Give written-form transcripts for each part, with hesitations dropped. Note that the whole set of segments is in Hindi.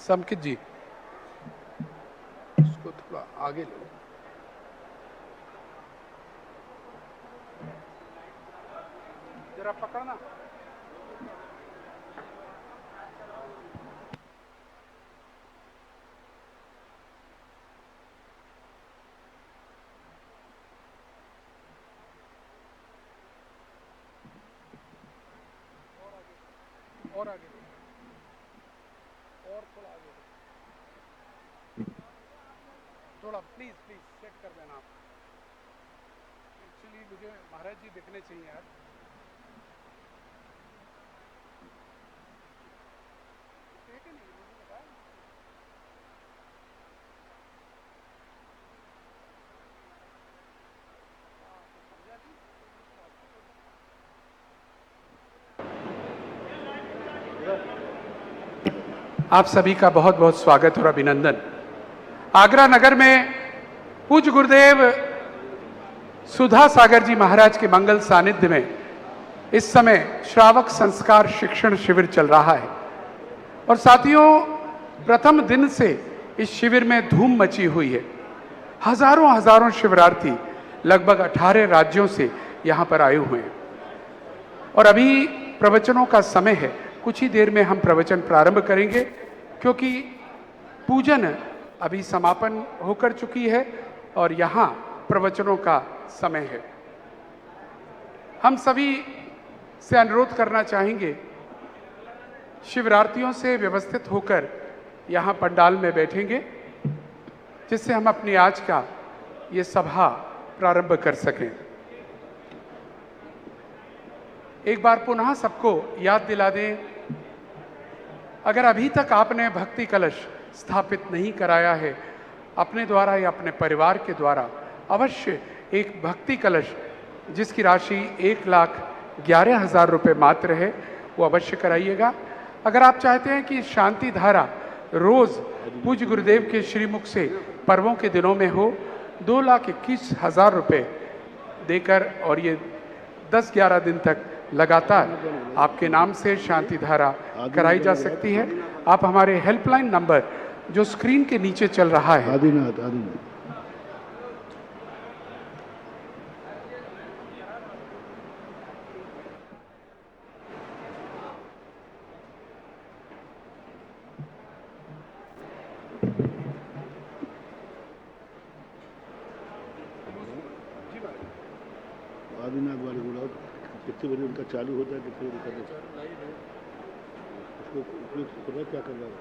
समकित जी, उसको थोड़ा आगे लो। जरा पकड़ना। और आगे लो। और थोड़ा आगे लो। थोड़ा प्लीज प्लीज सेट कर देना आप। एक्चुअली मुझे महाराज जी दिखने चाहिए यार। है कि नहीं, मुझे बताया ना। समझा नहीं। आप सभी का बहुत बहुत स्वागत और अभिनंदन। आगरा नगर में पूज्य गुरुदेव सुधा सागर जी महाराज के मंगल सानिध्य में इस समय श्रावक संस्कार शिक्षण शिविर चल रहा है। और साथियों, प्रथम दिन से इस शिविर में धूम मची हुई है। हजारों हजारों शिविरार्थी लगभग 18 राज्यों से यहाँ पर आए हुए हैं। और अभी प्रवचनों का समय है। कुछ ही देर में हम प्रवचन प्रारंभ करेंगे, क्योंकि पूजन अभी समापन होकर चुकी है और यहाँ प्रवचनों का समय है। हम सभी से अनुरोध करना चाहेंगे, शिविरार्थियों से व्यवस्थित होकर यहाँ पंडाल में बैठेंगे, जिससे हम अपनी आज का ये सभा प्रारंभ कर सकें। एक बार पुनः सबको याद दिला दें, अगर अभी तक आपने भक्ति कलश स्थापित नहीं कराया है अपने द्वारा या अपने परिवार के द्वारा, अवश्य एक भक्ति कलश जिसकी राशि 1,11,000 रुपये मात्र है, वो अवश्य कराइएगा। अगर आप चाहते हैं कि शांति धारा रोज पूज्य गुरुदेव के श्रीमुख से पर्वों के दिनों में हो, 2,21,000 रुपये देकर और ये 10-11 दिन तक लगातार आपके नाम से शांति धारा कराई जा सकती है। आप हमारे हेल्पलाइन नंबर जो स्क्रीन के नीचे चल रहा है, आदिनाथ वाले बोला कितने बजे उनका चालू होता है, कितने बजे करना उसको उपयोग कर रहा है, क्या कर रहा है?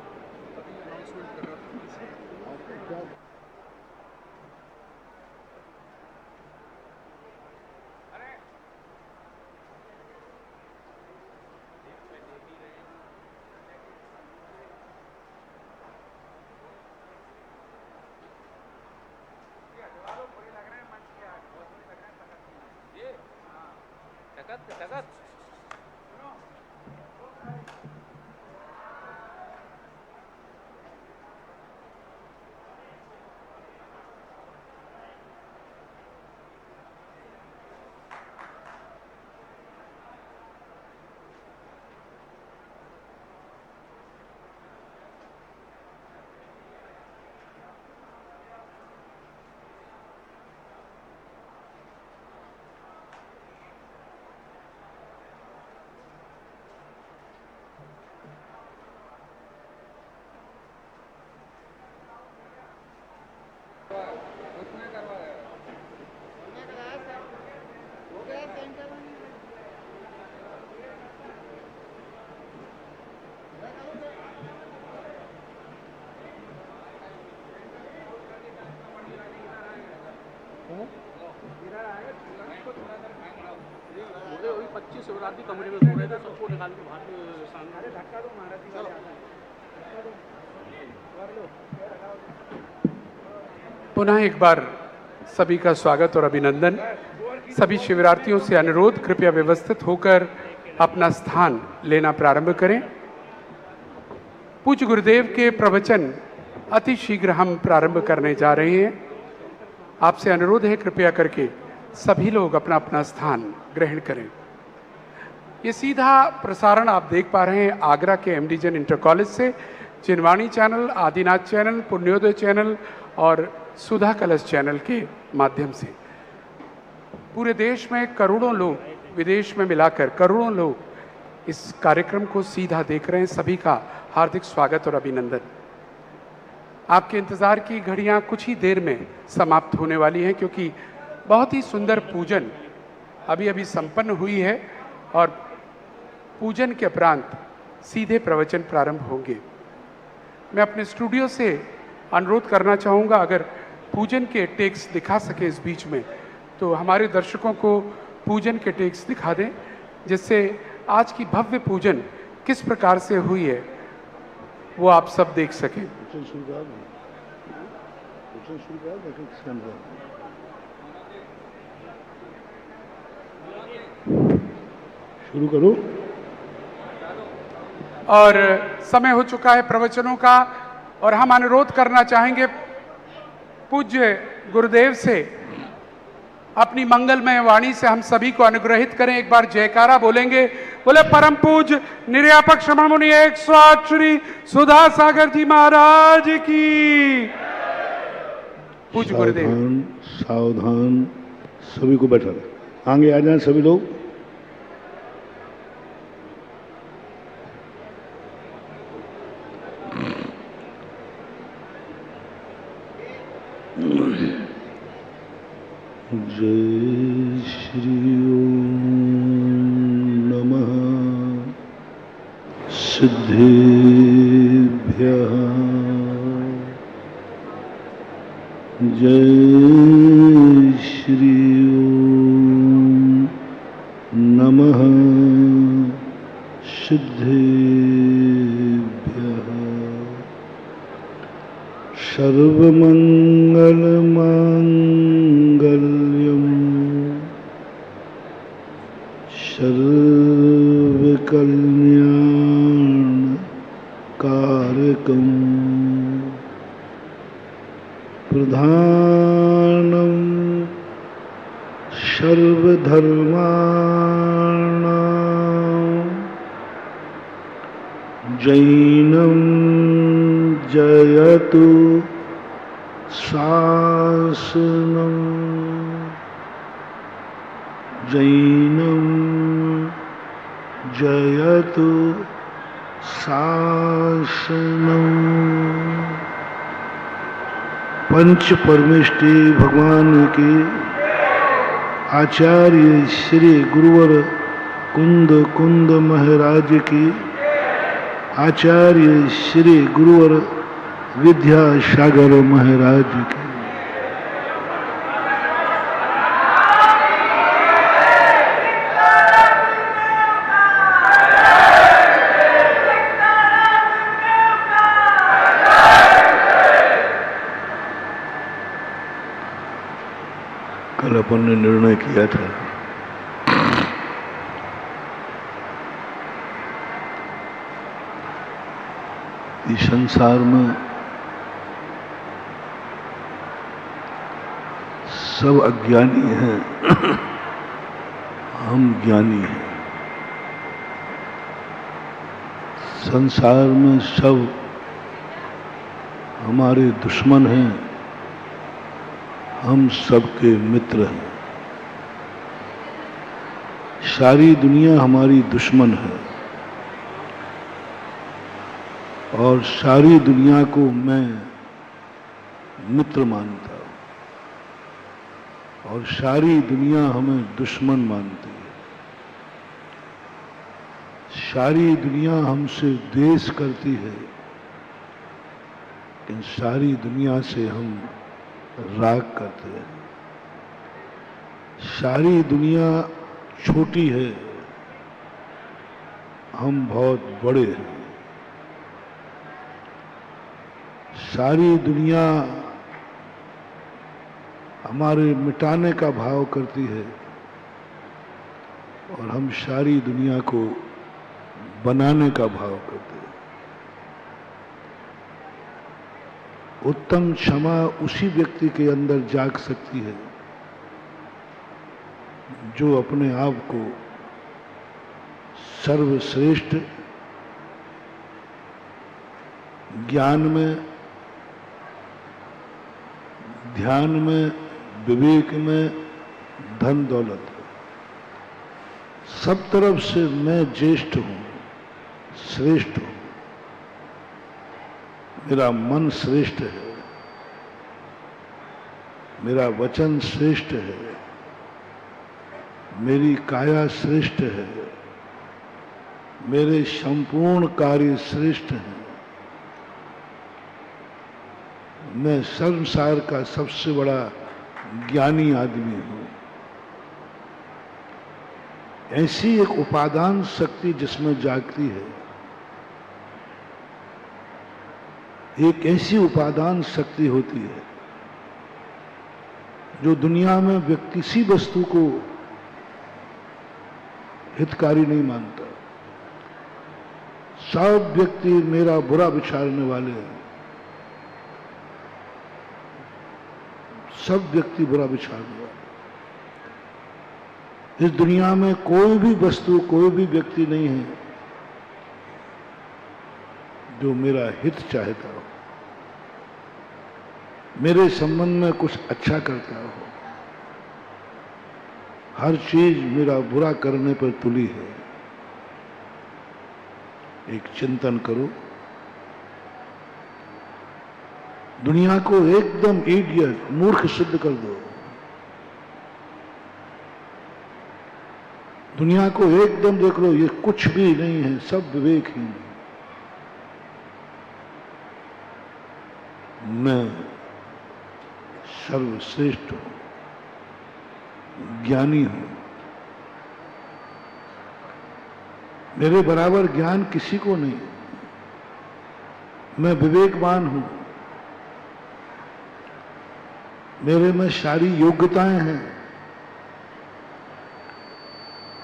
शिवरात्रि कमरे में सो रहे थे, सबको निकाल के बाहर सामने धक्का दो महाराज जी वाले पुनः एक बार सभी का स्वागत और अभिनंदन। सभी शिविरार्थियों से अनुरोध, कृपया व्यवस्थित होकर अपना स्थान लेना प्रारंभ करें। पूज्य गुरुदेव के प्रवचन अति शीघ्र हम प्रारंभ करने जा रहे हैं। आपसे अनुरोध है, कृपया करके सभी लोग अपना अपना स्थान ग्रहण करें। ये सीधा प्रसारण आप देख पा रहे हैं आगरा के एमडी जन इंटर कॉलेज से, चिनवाणी चैनल, आदिनाथ चैनल, पुण्योदय चैनल और सुधा कलश चैनल के माध्यम से पूरे देश में करोड़ों लोग, विदेश में मिलाकर करोड़ों लोग इस कार्यक्रम को सीधा देख रहे हैं। सभी का हार्दिक स्वागत और अभिनंदन। आपके इंतज़ार की घड़ियां कुछ ही देर में समाप्त होने वाली हैं, क्योंकि बहुत ही सुंदर पूजन अभी अभी संपन्न हुई है और पूजन के उपरांत सीधे प्रवचन प्रारंभ होंगे। मैं अपने स्टूडियो से अनुरोध करना चाहूँगा, अगर पूजन के टेक्स दिखा सके इस बीच में, तो हमारे दर्शकों को पूजन के टेक्स दिखा दें, जिससे आज की भव्य पूजन किस प्रकार से हुई है वो आप सब देख सकें। शुरू करो। और समय हो चुका है प्रवचनों का, और हम अनुरोध करना चाहेंगे पूज्य गुरुदेव से अपनी मंगलमय वाणी से हम सभी को अनुग्रहित करें। एक बार जयकारा बोलेंगे, बोले परम पूज्य निर्यापक श्रमण मुनि 108 श्री सुधा सागर जी महाराज की। पूज्य गुरुदेव। सावधान, सभी को बैठा रहे, आगे आ जाएं सभी लोग। जय श्री ओम नमः सिद्धेभ्यः। जय श्री ओम नमः सिद्धेभ्यः। सर्वमंगलमांगल्यं सर्वकल्याणकारकं प्रधानं सर्वधर्माणां जैनं जयतु शासनं। जैनं जयतु शासनं। पंच परमेष्टि भगवान के आचार्य श्री गुरुवर कुंद कुंद महाराज की, आचार्य श्री गुरुवर विद्यासागर महाराज की। कल अपन ने निर्णय किया था इस संसार में सब अज्ञानी हैं, हम ज्ञानी हैं। संसार में सब हमारे दुश्मन हैं, हम सबके मित्र हैं। सारी दुनिया हमारी दुश्मन है और सारी दुनिया को मैं मित्र मानता हूं और सारी दुनिया हमें दुश्मन मानती है। सारी दुनिया हमसे द्वेष करती है, लेकिन सारी दुनिया से हम राग करते हैं। सारी दुनिया छोटी है, हम बहुत बड़े हैं। सारी दुनिया हमारे मिटाने का भाव करती है और हम सारी दुनिया को बनाने का भाव करते हैं। उत्तम क्षमा उसी व्यक्ति के अंदर जाग सकती है जो अपने आप को सर्वश्रेष्ठ ज्ञान में, ध्यान में, विवेक में, धन दौलत में, सब तरफ से मैं ज्येष्ठ हूं, श्रेष्ठ हूं। मेरा मन श्रेष्ठ है, मेरा वचन श्रेष्ठ है, मेरी काया श्रेष्ठ है, मेरे संपूर्ण कार्य श्रेष्ठ हैं। मैं संसार का सबसे बड़ा ज्ञानी आदमी हूं। ऐसी एक उपादान शक्ति जिसमें जागती है, एक ऐसी उपादान शक्ति होती है जो दुनिया में व्यक्ति किसी वस्तु को हितकारी नहीं मानता। सब व्यक्ति मेरा बुरा विचारने वाले हैं, सब व्यक्ति बुरा विचारने वाले। इस दुनिया में कोई भी वस्तु, कोई भी व्यक्ति नहीं है जो मेरा हित चाहता हो, मेरे संबंध में कुछ अच्छा करता हो। हर चीज मेरा बुरा करने पर तुली है। एक चिंतन करो, दुनिया को एकदम इडियट, मूर्ख सिद्ध कर दो। दुनिया को एकदम देख लो, ये कुछ भी नहीं है, सब विवेकहीन। मैं सर्वश्रेष्ठ हूं, ज्ञानी हूं। मेरे बराबर ज्ञान किसी को नहीं। मैं विवेकवान हूं, मेरे में सारी योग्यताएं हैं।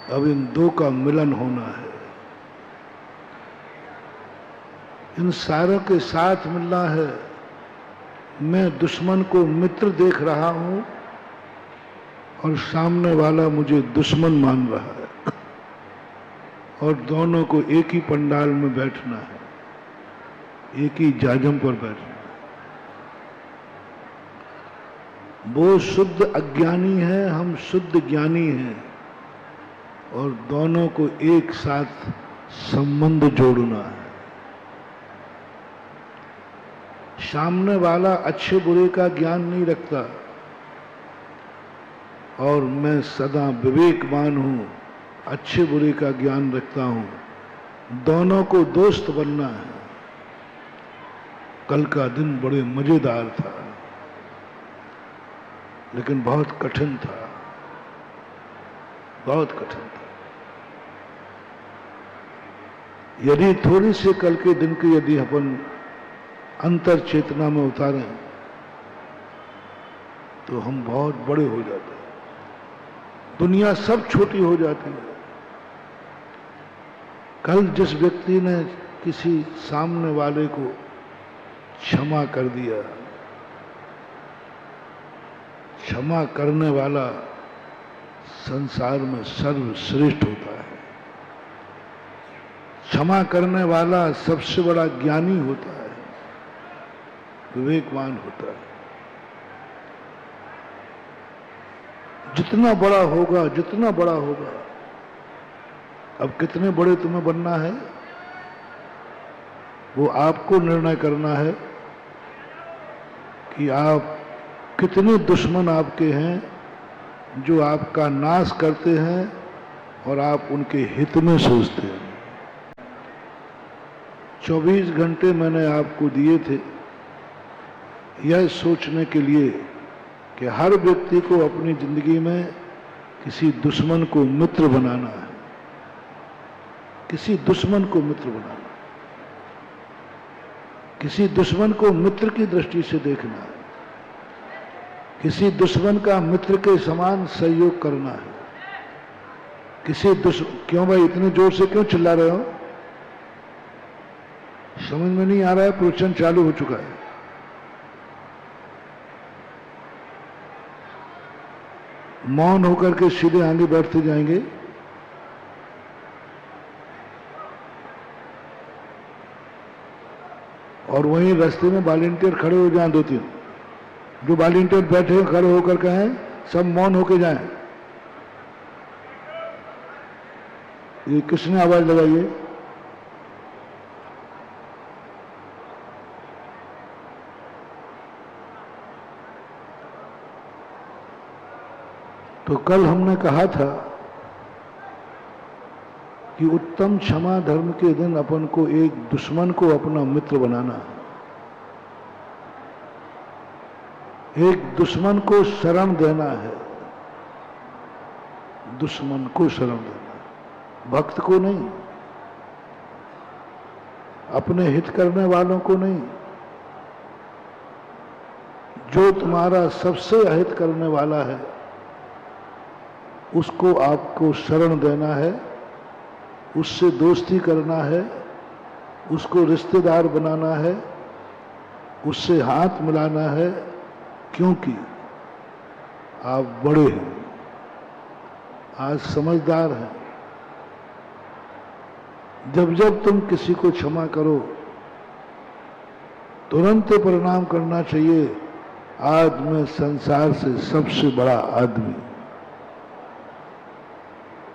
अब इन दो का मिलन होना है, इन सारों के साथ मिलना है। मैं दुश्मन को मित्र देख रहा हूं और सामने वाला मुझे दुश्मन मान रहा है, और दोनों को एक ही पंडाल में बैठना है, एक ही जाजम पर बैठना है। वो शुद्ध अज्ञानी है, हम शुद्ध ज्ञानी हैं, और दोनों को एक साथ संबंध जोड़ना है। सामने वाला अच्छे बुरे का ज्ञान नहीं रखता और मैं सदा विवेकवान हूं, अच्छे बुरे का ज्ञान रखता हूं। दोनों को दोस्त बनना है। कल का दिन बड़े मजेदार था, लेकिन बहुत कठिन था, बहुत कठिन था। यदि थोड़ी से कल के दिन की यदि अपन अंतर चेतना में उतारें तो हम बहुत बड़े हो जाते हैं। दुनिया सब छोटी हो जाती है। कल जिस व्यक्ति ने किसी सामने वाले को क्षमा कर दिया, क्षमा करने वाला संसार में सर्वश्रेष्ठ होता है। क्षमा करने वाला सबसे बड़ा ज्ञानी होता है, विवेकवान होता है। जितना बड़ा होगा, जितना बड़ा होगा, अब कितने बड़े तुम्हें बनना है वो आपको निर्णय करना है कि आप कितने दुश्मन आपके हैं जो आपका नाश करते हैं और आप उनके हित में सोचते हैं। 24 घंटे मैंने आपको दिए थे यह सोचने के लिए कि हर व्यक्ति को अपनी जिंदगी में किसी दुश्मन को मित्र बनाना है, किसी दुश्मन को मित्र बनाना, किसी दुश्मन को मित्र की दृष्टि से देखना है, किसी दुश्मन का मित्र के समान सहयोग करना है। किसी क्यों भाई इतने जोर से क्यों चिल्ला रहे हो? समझ में नहीं आ रहा है? प्रवचन चालू हो चुका है। मौन होकर के सीधे आगे बैठते जाएंगे। और वहीं रास्ते में वॉलेंटियर खड़े हो जाएं, 2-3 जो वॉलेंटियर बैठे हैं खड़े होकर कहें सब मौन होके जाएं। ये किसने आवाज लगाई है? तो कल हमने कहा था कि उत्तम क्षमा धर्म के दिन अपन को एक दुश्मन को अपना मित्र बनाना, एक दुश्मन को शरण देना है, दुश्मन को शरण देना, भक्त को नहीं, अपने हित करने वालों को नहीं, जो तुम्हारा सबसे अहित करने वाला है उसको आपको शरण देना है, उससे दोस्ती करना है, उसको रिश्तेदार बनाना है, उससे हाथ मिलाना है, क्योंकि आप बड़े हैं, आज समझदार हैं। जब जब तुम किसी को क्षमा करो तुरंत प्रणाम करना चाहिए, आज मैं संसार से सबसे बड़ा आदमी।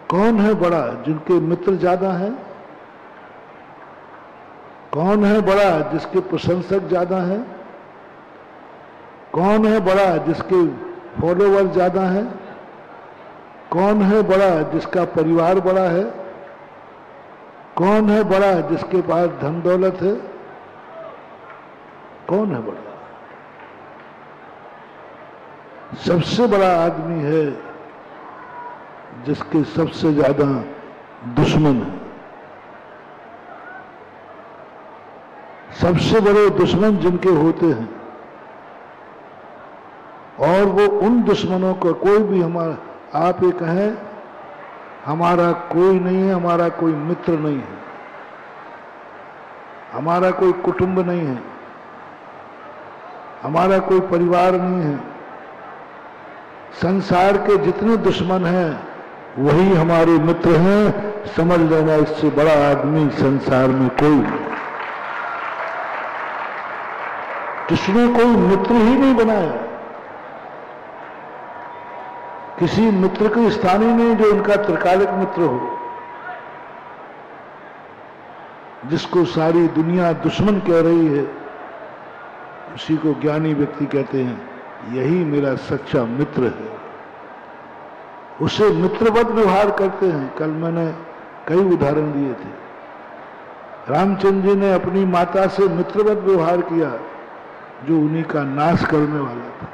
कौन है बड़ा? जिनके मित्र ज्यादा हैं। कौन है बड़ा? जिसके प्रशंसक ज्यादा हैं। कौन है बड़ा? जिसके फॉलोवर ज्यादा हैं। कौन है बड़ा? जिसका परिवार बड़ा है। कौन है बड़ा? जिसके पास धन दौलत है। कौन है बड़ा? सबसे बड़ा आदमी है जिसके सबसे ज्यादा दुश्मन है। सबसे बड़े दुश्मन जिनके होते हैं, और वो उन दुश्मनों का कोई भी हमारा, आप ये कहें हमारा कोई नहीं है, हमारा कोई मित्र नहीं है, हमारा कोई कुटुंब नहीं है, हमारा कोई परिवार नहीं है, संसार के जितने दुश्मन हैं वही हमारे मित्र हैं। समझ लेना, इससे बड़ा आदमी संसार में कोई नहीं। किसने कोई मित्र ही नहीं बनाया, किसी मित्र के स्थान ही नहीं जो उनका त्रिकालिक मित्र हो, जिसको सारी दुनिया दुश्मन कह रही है उसी को ज्ञानी व्यक्ति कहते हैं, यही मेरा सच्चा मित्र है। उसे मित्रवत व्यवहार करते हैं। कल मैंने कई उदाहरण दिए थे। रामचंद्र जी ने अपनी माता से मित्रवत व्यवहार किया जो उन्हीं का नाश करने वाला था।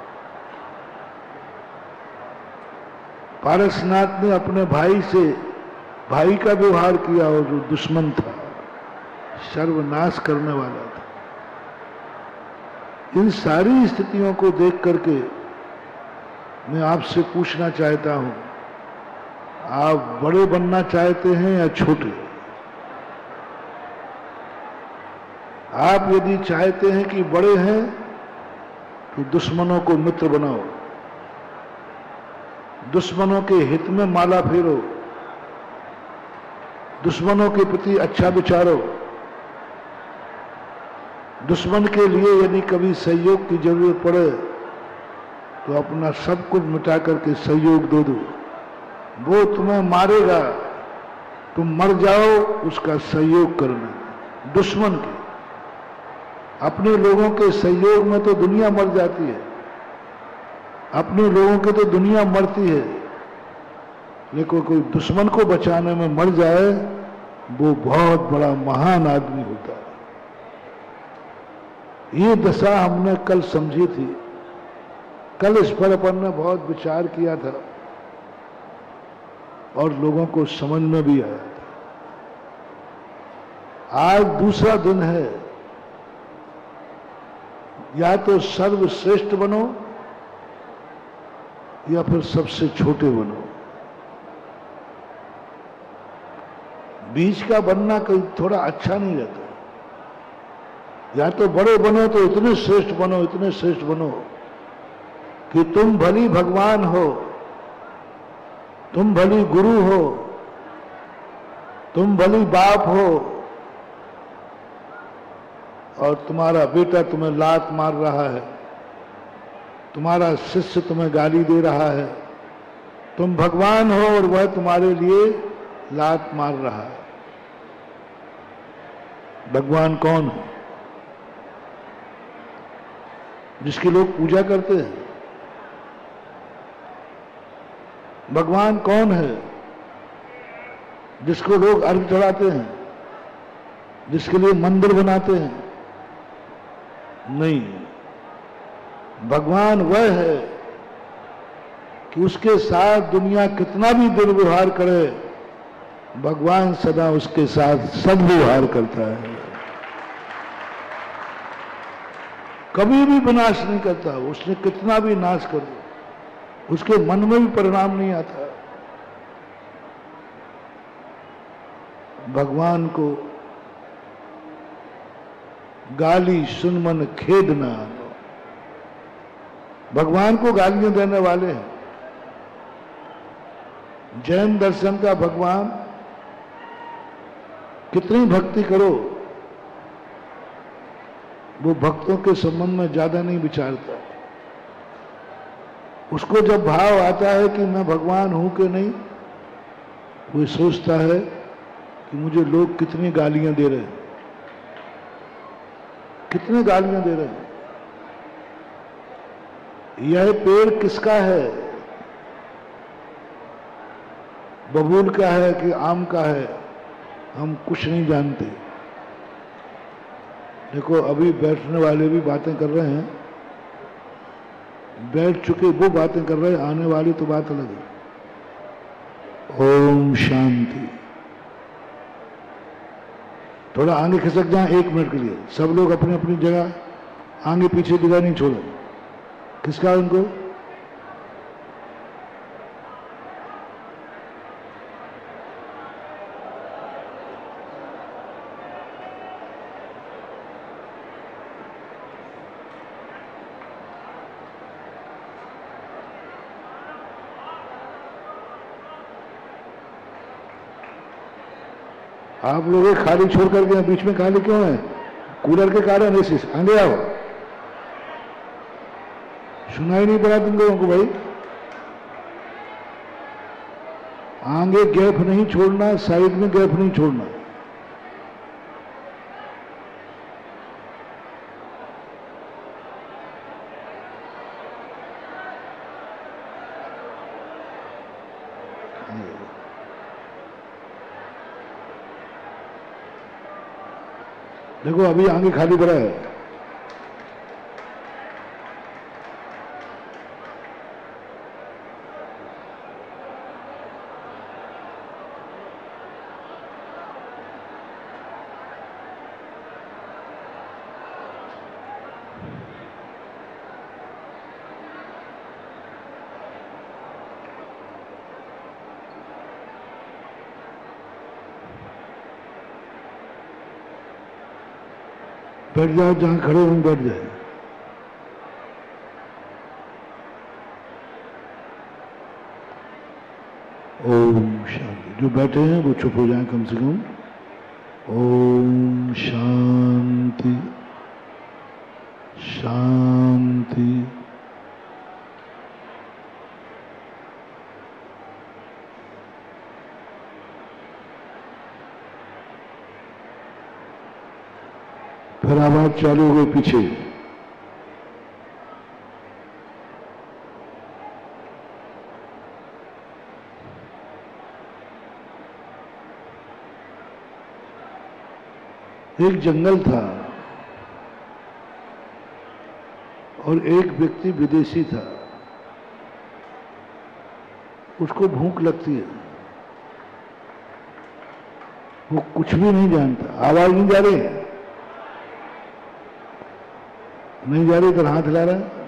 पारसनाथ ने अपने भाई से भाई का व्यवहार किया और जो दुश्मन था, सर्वनाश करने वाला था। इन सारी स्थितियों को देख करके मैं आपसे पूछना चाहता हूं, आप बड़े बनना चाहते हैं या छोटे? आप यदि चाहते हैं कि बड़े हैं तो दुश्मनों को मित्र बनाओ, दुश्मनों के हित में माला फेरो, दुश्मनों के प्रति अच्छा विचारो, दुश्मन के लिए यदि कभी सहयोग की जरूरत पड़े तो अपना सब कुछ मिटा करके सहयोग दो। वो तुम्हें मारेगा, तुम मर जाओ, उसका सहयोग करना। दुश्मन के, अपने लोगों के सहयोग में तो दुनिया मर जाती है, अपने लोगों के तो दुनिया मरती है, लेकिन कोई दुश्मन को बचाने में मर जाए वो बहुत बड़ा महान आदमी होता है। ये दशा हमने कल समझी थी। कल इस पर अपन ने बहुत विचार किया था और लोगों को समझ में भी आया था। आज दूसरा दिन है, या तो सर्वश्रेष्ठ बनो या फिर सबसे छोटे बनो। बीच का बनना कहीं थोड़ा अच्छा नहीं रहता। या तो बड़े बनो तो इतने श्रेष्ठ बनो, इतने श्रेष्ठ बनो कि तुम भली भगवान हो, तुम भली गुरु हो, तुम भली बाप हो, और तुम्हारा बेटा तुम्हें लात मार रहा है, तुम्हारा शिष्य तुम्हें गाली दे रहा है, तुम भगवान हो और वह तुम्हारे लिए लात मार रहा है। भगवान कौन है? जिसकी लोग पूजा करते हैं। भगवान कौन है? जिसको लोग अर्घ चढ़ाते हैं, जिसके लिए मंदिर बनाते हैं? नहीं, भगवान वह है कि उसके साथ दुनिया कितना भी दुर्व्यवहार करे, भगवान सदा उसके साथ सद्व्यवहार करता है, कभी भी विनाश नहीं करता। उसने कितना भी नाश कर दो, उसके मन में भी परिणाम नहीं आता। भगवान को गाली सुन मन खेद न आनो। भगवान को गालियां देने वाले हैं। जैन दर्शन का भगवान, कितनी भक्ति करो, वो भक्तों के संबंध में ज्यादा नहीं विचारता। उसको जब भाव आता है कि मैं भगवान हूं कि नहीं, वो सोचता है कि मुझे लोग कितनी गालियां दे रहे हैं, कितने गालियां दे रहे हैं। यह पेड़ किसका है? बबूल का है कि आम का है? हम कुछ नहीं जानते। देखो, अभी बैठने वाले भी बातें कर रहे हैं, बैठ चुके वो बातें कर रहे हैं, आने वाली तो बात अलग है। ओम शांति। थोड़ा आगे खिसक जाए 1 मिनट के लिए। सब लोग अपनी अपनी जगह, आगे पीछे जगह नहीं छोड़े। किसका है उनको? आप लोग खाली छोड़ करके बीच में खाली क्यों है? कूलर के कारण ऐसे। आगे आओ। सुनाई नहीं पड़ा तुम लोगों को भाई? आगे गैप नहीं छोड़ना, साइड में गैप नहीं छोड़ना। देखो, अभी आगे खाली पड़ा है। बैठ जाओ, जहां खड़े हो बैठ जाए। ओम शांति। जो बैठे हैं वो चुप हो जाएं कम से कम। ओम शांति शांति। फिर आवाज चालू हो गई पीछे। एक जंगल था और एक व्यक्ति विदेशी था। उसको भूख लगती है, वो कुछ भी नहीं जानता। आवाज नहीं जा रही है? नहीं जा रही? इधर हाथ हिला रहा है,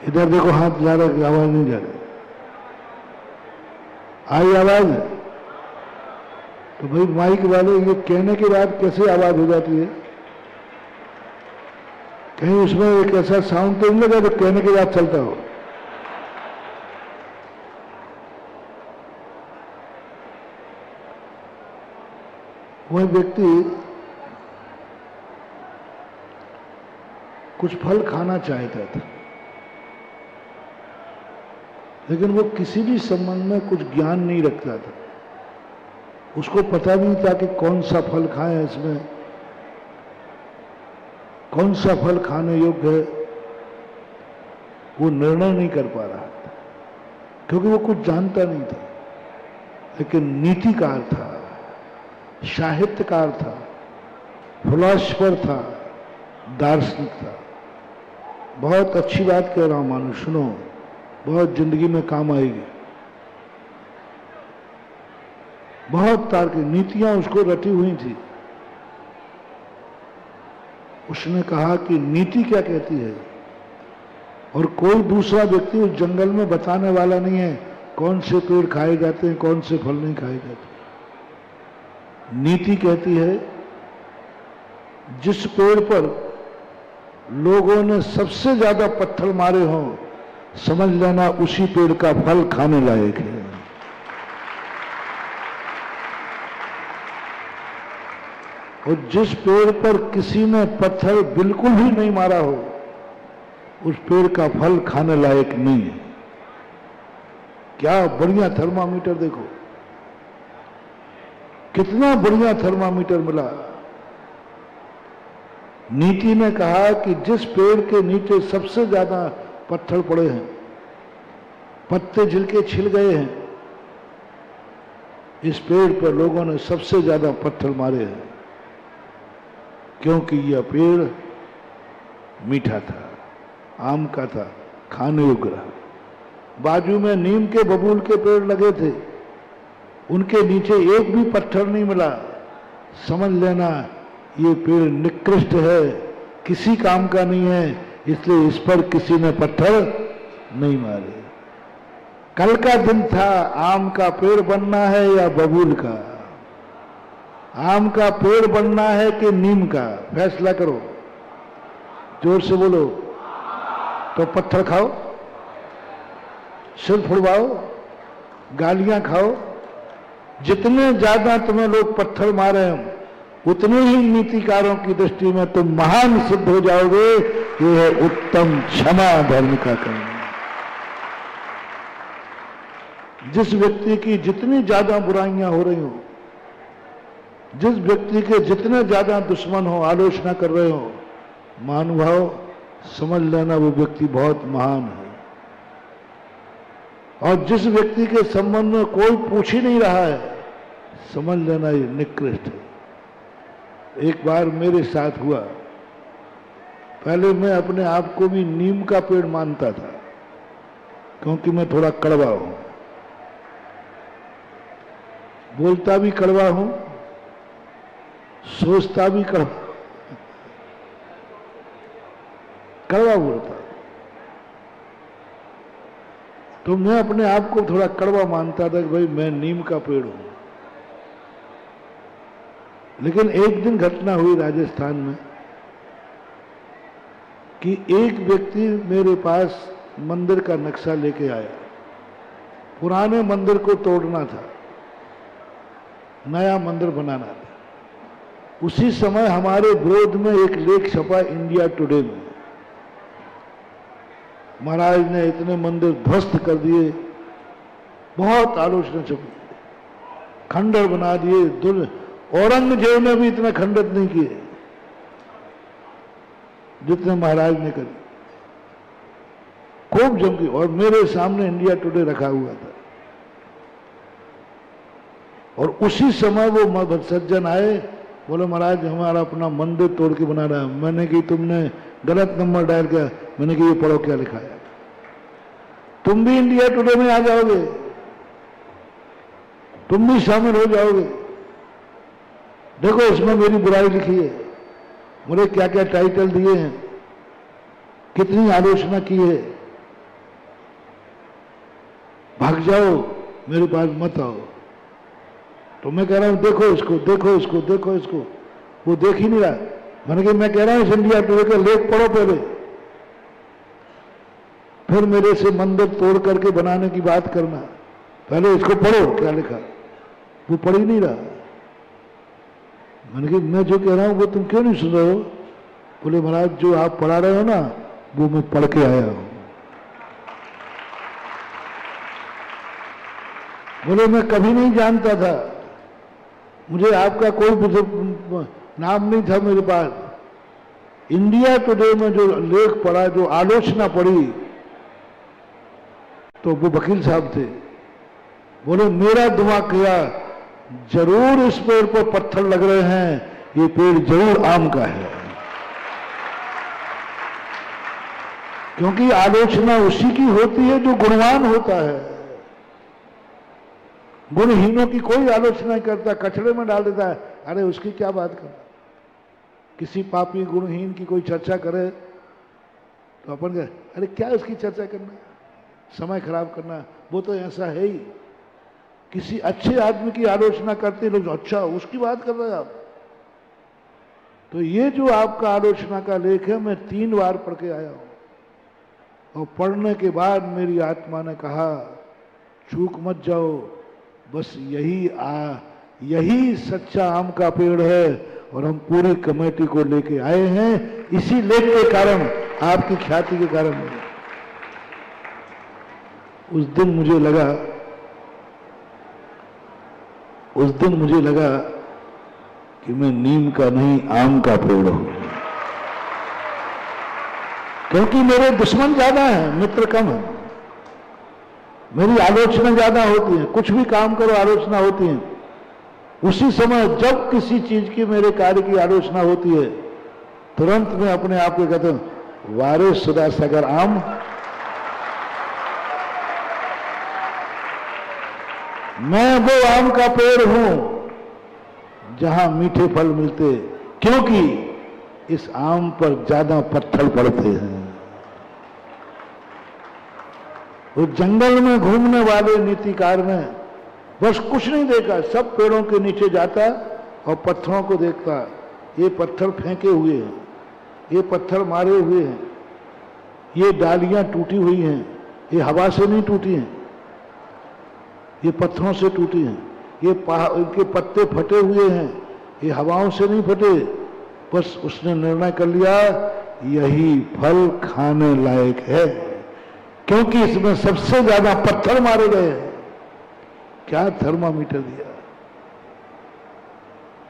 इधर देखो हाथ हिला रहा है, आवाज नहीं जा रही। आई आवाज? तो भाई माइक वाले, ये कहने के बाद कैसे आवाज हो जाती है? कहीं उसमें एक ऐसा साउंड तो नहीं लगा जो कहने के बाद चलता हो? वह व्यक्ति कुछ फल खाना चाहता था, लेकिन वो किसी भी संबंध में कुछ ज्ञान नहीं रखता था। उसको पता नहीं था कि कौन सा फल खाएं, इसमें कौन सा फल खाने योग्य है। वो निर्णय नहीं कर पा रहा था क्योंकि वो कुछ जानता नहीं था। लेकिन नीतिकार था, साहित्यकार था, फिलॉसफर था, दार्शनिक था। बहुत अच्छी बात कह रहा हूं मानो, सुनो, बहुत जिंदगी में काम आएगी। बहुत तार्किक नीतियां उसको रटी हुई थी। उसने कहा कि नीति क्या कहती है, और कोई दूसरा व्यक्ति उस जंगल में बताने वाला नहीं है कौन से पेड़ खाए जाते हैं, कौन से फल नहीं खाए जाते। नीति कहती है जिस पेड़ पर लोगों ने सबसे ज्यादा पत्थर मारे हों, समझ लेना उसी पेड़ का फल खाने लायक है। और जिस पेड़ पर किसी ने पत्थर बिल्कुल भी नहीं मारा हो, उस पेड़ का फल खाने लायक नहीं है। क्या बढ़िया थर्मामीटर, देखो कितना बढ़िया थर्मामीटर मिला। नीति ने कहा कि जिस पेड़ के नीचे सबसे ज्यादा पत्थर पड़े हैं, पत्ते छिलके छिल गए हैं, इस पेड़ पर लोगों ने सबसे ज्यादा पत्थर मारे हैं, क्योंकि यह पेड़ मीठा था, आम का था, खाने योग्य रहा। बाजू में नीम के बबूल के पेड़ लगे थे, उनके नीचे एक भी पत्थर नहीं मिला। समझ लेना ये पेड़ निकृष्ट है, किसी काम का नहीं है, इसलिए इस पर किसी ने पत्थर नहीं मारे। कल का दिन था, आम का पेड़ बनना है या बबूल का, आम का पेड़ बनना है कि नीम का, फैसला करो। जोर से बोलो। तो पत्थर खाओ, सिर फुड़वाओ, गालियां खाओ, जितने ज्यादा तुम्हें लोग पत्थर मारे हैं उतने ही नीतिकारों की दृष्टि में तुम महान सिद्ध हो जाओगे। यह है उत्तम क्षमा धर्म का कर्म। जिस व्यक्ति की जितनी ज्यादा बुराइयां हो रही हो, जिस व्यक्ति के जितने ज्यादा दुश्मन हो, आलोचना कर रहे हो, महानुभाव समझ लेना वो व्यक्ति बहुत महान है। और जिस व्यक्ति के संबंध में कोई पूछ ही नहीं रहा है, समझ लेना ये निकृष्ट है। एक बार मेरे साथ हुआ, पहले मैं अपने आप को भी नीम का पेड़ मानता था क्योंकि मैं थोड़ा कड़वा हूं, बोलता भी कड़वा हूं, सोचता भी कड़वा बोलता। तो मैं अपने आप को थोड़ा कड़वा मानता था कि भाई मैं नीम का पेड़ हूं। लेकिन एक दिन घटना हुई राजस्थान में कि एक व्यक्ति मेरे पास मंदिर का नक्शा लेके आया। पुराने मंदिर को तोड़ना था, नया मंदिर बनाना था। उसी समय हमारे विरोध में एक लेख छपा इंडिया टुडे में। महाराज ने इतने मंदिर ध्वस्त कर दिए, बहुत आलोचना छपी, खंडर बना दिए। औरंगजेब ने भी इतना खंडित नहीं किए जितने महाराज ने करे, खूब जम की। और मेरे सामने इंडिया टुडे रखा हुआ था, और उसी समय वो सज्जन आए, बोले महाराज हमारा अपना मंदिर तोड़ के बना रहा है। मैंने कि तुमने गलत नंबर डायल किया। मैंने कि ये पढ़ो क्या लिखा है, तुम भी इंडिया टुडे में आ जाओगे, तुम भी शामिल हो जाओगे। देखो इसमें मेरी बुराई लिखी है, मुझे क्या क्या टाइटल दिए हैं, कितनी आलोचना की है। भाग जाओ, मेरे पास मत आओ। तो मैं कह रहा हूं देखो इसको, देखो इसको, देखो इसको। वो देख ही नहीं रहा। मैंने कहा मैं कह रहा हूं इंडिया टुडे का लेख पढ़ो पहले, फिर मेरे से मंदिर तोड़ करके बनाने की बात करना। पहले इसको पढ़ो क्या लिखा। वो पढ़ ही नहीं रहा। मैंने कहा मैं जो कह रहा हूं वो तुम क्यों नहीं सुन रहे हो। बोले महाराज जो आप पढ़ा रहे हो ना वो मैं पढ़ के आया हूं। बोले मैं कभी नहीं जानता था, मुझे आपका कोई नाम नहीं था मेरे पास। इंडिया टुडे में जो लेख पढ़ा, जो आलोचना पढ़ी, तो वो वकील साहब थे। बोले मेरा दिमाग किया, जरूर इस पेड़ पर पत्थर लग रहे हैं, ये पेड़ जरूर आम का है। क्योंकि आलोचना उसी की होती है जो गुणवान होता है। गुणहीनों की कोई आलोचना नहीं करता, कचड़े में डाल देता है, अरे उसकी क्या बात करना। किसी पापी गुणहीन की कोई चर्चा करे तो अपन कहे अरे क्या उसकी चर्चा करना, समय खराब करना, वो तो ऐसा है ही। किसी अच्छे आदमी की आलोचना करते लोग, अच्छा उसकी बात कर रहे हैं आप। तो ये जो आपका आलोचना का लेख है, मैं 3 बार पढ़ के आया हूं, और पढ़ने के बाद मेरी आत्मा ने कहा चूक मत जाओ, बस यही सच्चा आम का पेड़ है, और हम पूरी कमेटी को लेके आए हैं इसी लेख के कारण, आपकी ख्याति के कारण। उस दिन मुझे लगा कि मैं नीम का नहीं आम का पेड़ हूं, क्योंकि मेरे दुश्मन ज्यादा हैं, मित्र कम है। मेरी आलोचना ज्यादा होती है, कुछ भी काम करो आलोचना होती है। उसी समय जब किसी चीज की, मेरे कार्य की आलोचना होती है, तुरंत मैं अपने आप को कहता हूं वारे सुधा सागर आम, मैं वो आम का पेड़ हूं जहां मीठे फल मिलते, क्योंकि इस आम पर ज्यादा पत्थर पड़ते हैं। वो जंगल में घूमने वाले नीतिकार ने बस कुछ नहीं देखा, सब पेड़ों के नीचे जाता और पत्थरों को देखता, ये पत्थर फेंके हुए हैं, ये पत्थर मारे हुए हैं, ये डालियां टूटी हुई हैं, ये हवा से नहीं टूटी हैं, ये पत्थरों से टूटी हैं, ये इनके पत्ते फटे हुए हैं, ये हवाओं से नहीं फटे। बस उसने निर्णय कर लिया यही फल खाने लायक है, क्योंकि इसमें सबसे ज्यादा पत्थर मारे गए हैं। क्या थर्मामीटर दिया।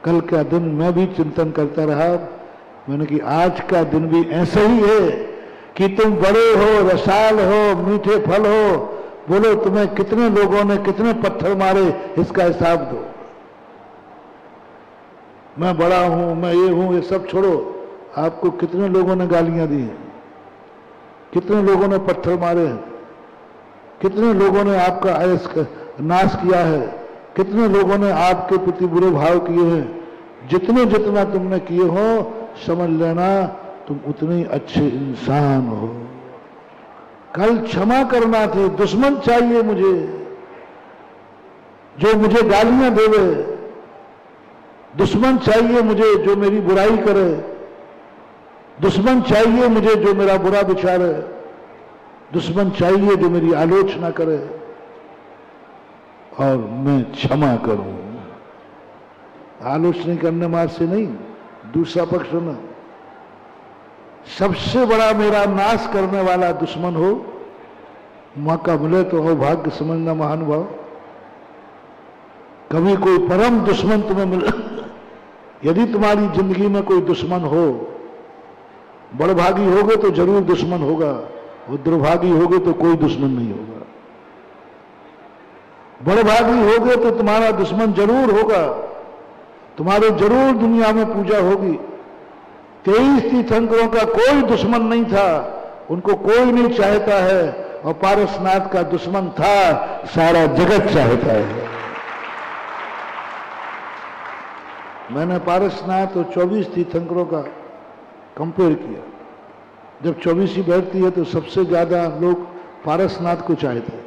कल का दिन मैं भी चिंतन करता रहा, मैंने कि आज का दिन भी ऐसा ही है कि तुम बड़े हो, रसाल हो, मीठे फल हो, बोलो तुम्हें कितने लोगों ने कितने पत्थर मारे, इसका हिसाब दो। मैं बड़ा हूं, मैं ये हूं, ये सब छोड़ो, आपको कितने लोगों ने गालियां दी हैं, कितने लोगों ने पत्थर मारे हैं, कितने लोगों ने आपका आयस नाश किया है, कितने लोगों ने आपके प्रति बुरे भाव किए हैं। जितना तुमने किए हो, समझ लेना तुम उतने ही अच्छे इंसान हो। कल क्षमा करना थी, दुश्मन चाहिए मुझे जो मुझे गालियां देवे, दुश्मन चाहिए मुझे जो मेरी बुराई करे, दुश्मन चाहिए मुझे जो मेरा बुरा विचारे, दुश्मन चाहिए जो मेरी आलोचना करे, और मैं क्षमा करूं। आलोचना करने मार से नहीं, दूसरा पक्ष होना। सबसे बड़ा मेरा नाश करने वाला दुश्मन हो, मौका मिले तो अभाग्य समझना महानुभाव। कभी कोई परम दुश्मन तुम्हें मिले, यदि तुम्हारी जिंदगी में कोई दुश्मन हो, बड़भागी होगे तो जरूर दुश्मन होगा, और दुर्भागी होगे तो कोई दुश्मन नहीं होगा। बड़भागी होगे तो तुम्हारा दुश्मन जरूर होगा, तुम्हारे जरूर दुनिया में पूजा होगी। 23 तीर्थंकरों का कोई दुश्मन नहीं था, उनको कोई नहीं चाहता है, और पारसनाथ का दुश्मन था, सारा जगत चाहता है। मैंने पारसनाथ और 24 तीर्थंकरों का कंपेयर किया। जब 24 ही बैठती है तो सबसे ज्यादा लोग पारसनाथ को चाहते हैं।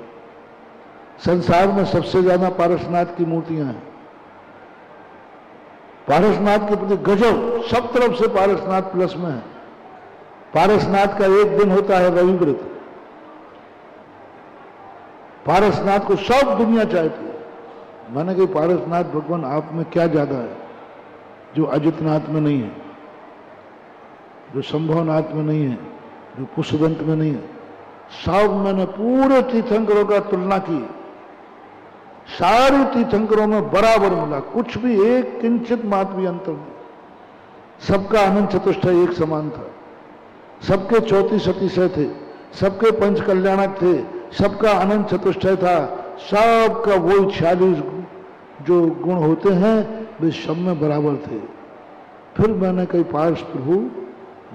संसार में सबसे ज्यादा पारसनाथ की मूर्तियां हैं। पारसनाथ के प्रति गजब, सब तरफ से पारसनाथ प्लस में है। पारसनाथ का एक दिन होता है रवि व्रत। पारसनाथ को सब दुनिया चाहती है। मैंने कहा पारसनाथ भगवान आप में क्या ज्यादा है जो अजितनाथ में नहीं है। जो संभवनाथ में नहीं है, जो पुष्पदंत में नहीं है। सब मैंने पूरे तीर्थंकरों का तुलना की, सारे तीर्थंकरों में बराबर मिला, कुछ भी एक किंचित मात्र भी अंतर नहीं। सबका अनंत चतुष्टय एक समान था, सबके 34 अतिशय थे, सबके पंच कल्याणक थे, सबका अनंत चतुष्टय था, सबका वही 46 जो गुण होते हैं वे सब में बराबर थे। फिर मैंने कही पार्ष प्रभु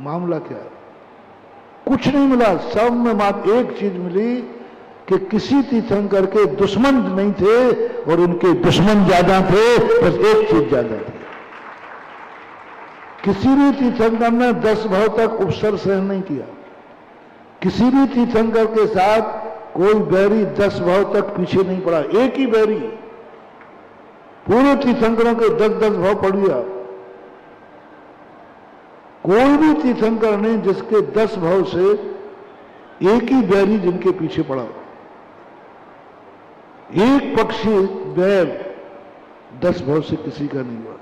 मामला क्या है? कुछ नहीं मिला, सब में मात्र एक चीज मिली कि किसी तीर्थंकर के दुश्मन नहीं थे और उनके दुश्मन ज्यादा थे, बस एक चीज ज्यादा थी। किसी भी तीर्थंकर ने 10 भाव तक उपसर्ग सहन नहीं किया, किसी भी तीर्थंकर के साथ कोई बैरी 10 भाव तक पीछे नहीं पड़ा, एक ही बैरी पूरे तीर्थंकरों के 10-10 भाव पड़ गया। कोई भी तीर्थंकर नहीं जिसके 10 भाव से एक ही बैरी जिनके पीछे पड़ा, एक पक्षी बैर 10 भाव से किसी का नहीं हुआ।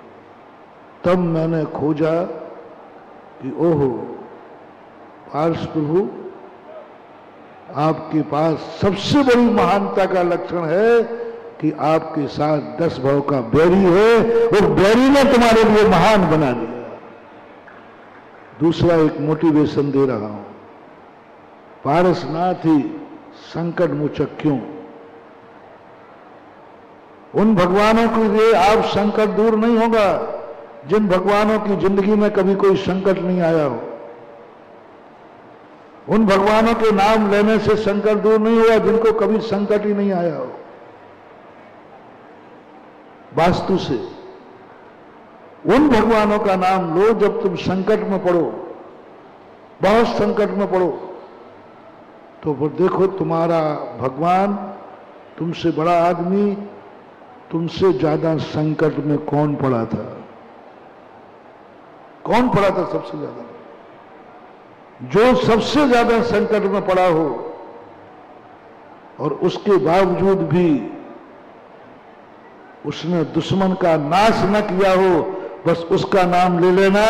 तब मैंने खोजा कि ओहो पार्ष प्रभु, आपके पास सबसे बड़ी महानता का लक्षण है कि आपके साथ 10 भाव का बैरी है और बैरी ने तुम्हारे लिए महान बना दिया। दूसरा एक मोटिवेशन दे रहा हूं, पारसनाथ ही संकट मोचक क्यों? उन भगवानों के लिए आप संकट दूर नहीं होगा जिन भगवानों की जिंदगी में कभी कोई संकट नहीं आया हो। उन भगवानों के नाम लेने से संकट दूर नहीं हुआ जिनको कभी संकट ही नहीं आया हो। वास्तु से उन भगवानों का नाम लो जब तुम संकट में पड़ो, बहुत संकट में पड़ो, तो फिर देखो तुम्हारा भगवान, तुमसे बड़ा आदमी, तुमसे ज्यादा संकट में कौन पड़ा था? कौन पड़ा था सबसे ज्यादा? जो सबसे ज्यादा संकट में पड़ा हो और उसके बावजूद भी उसने दुश्मन का नाश न किया हो, बस उसका नाम ले लेना,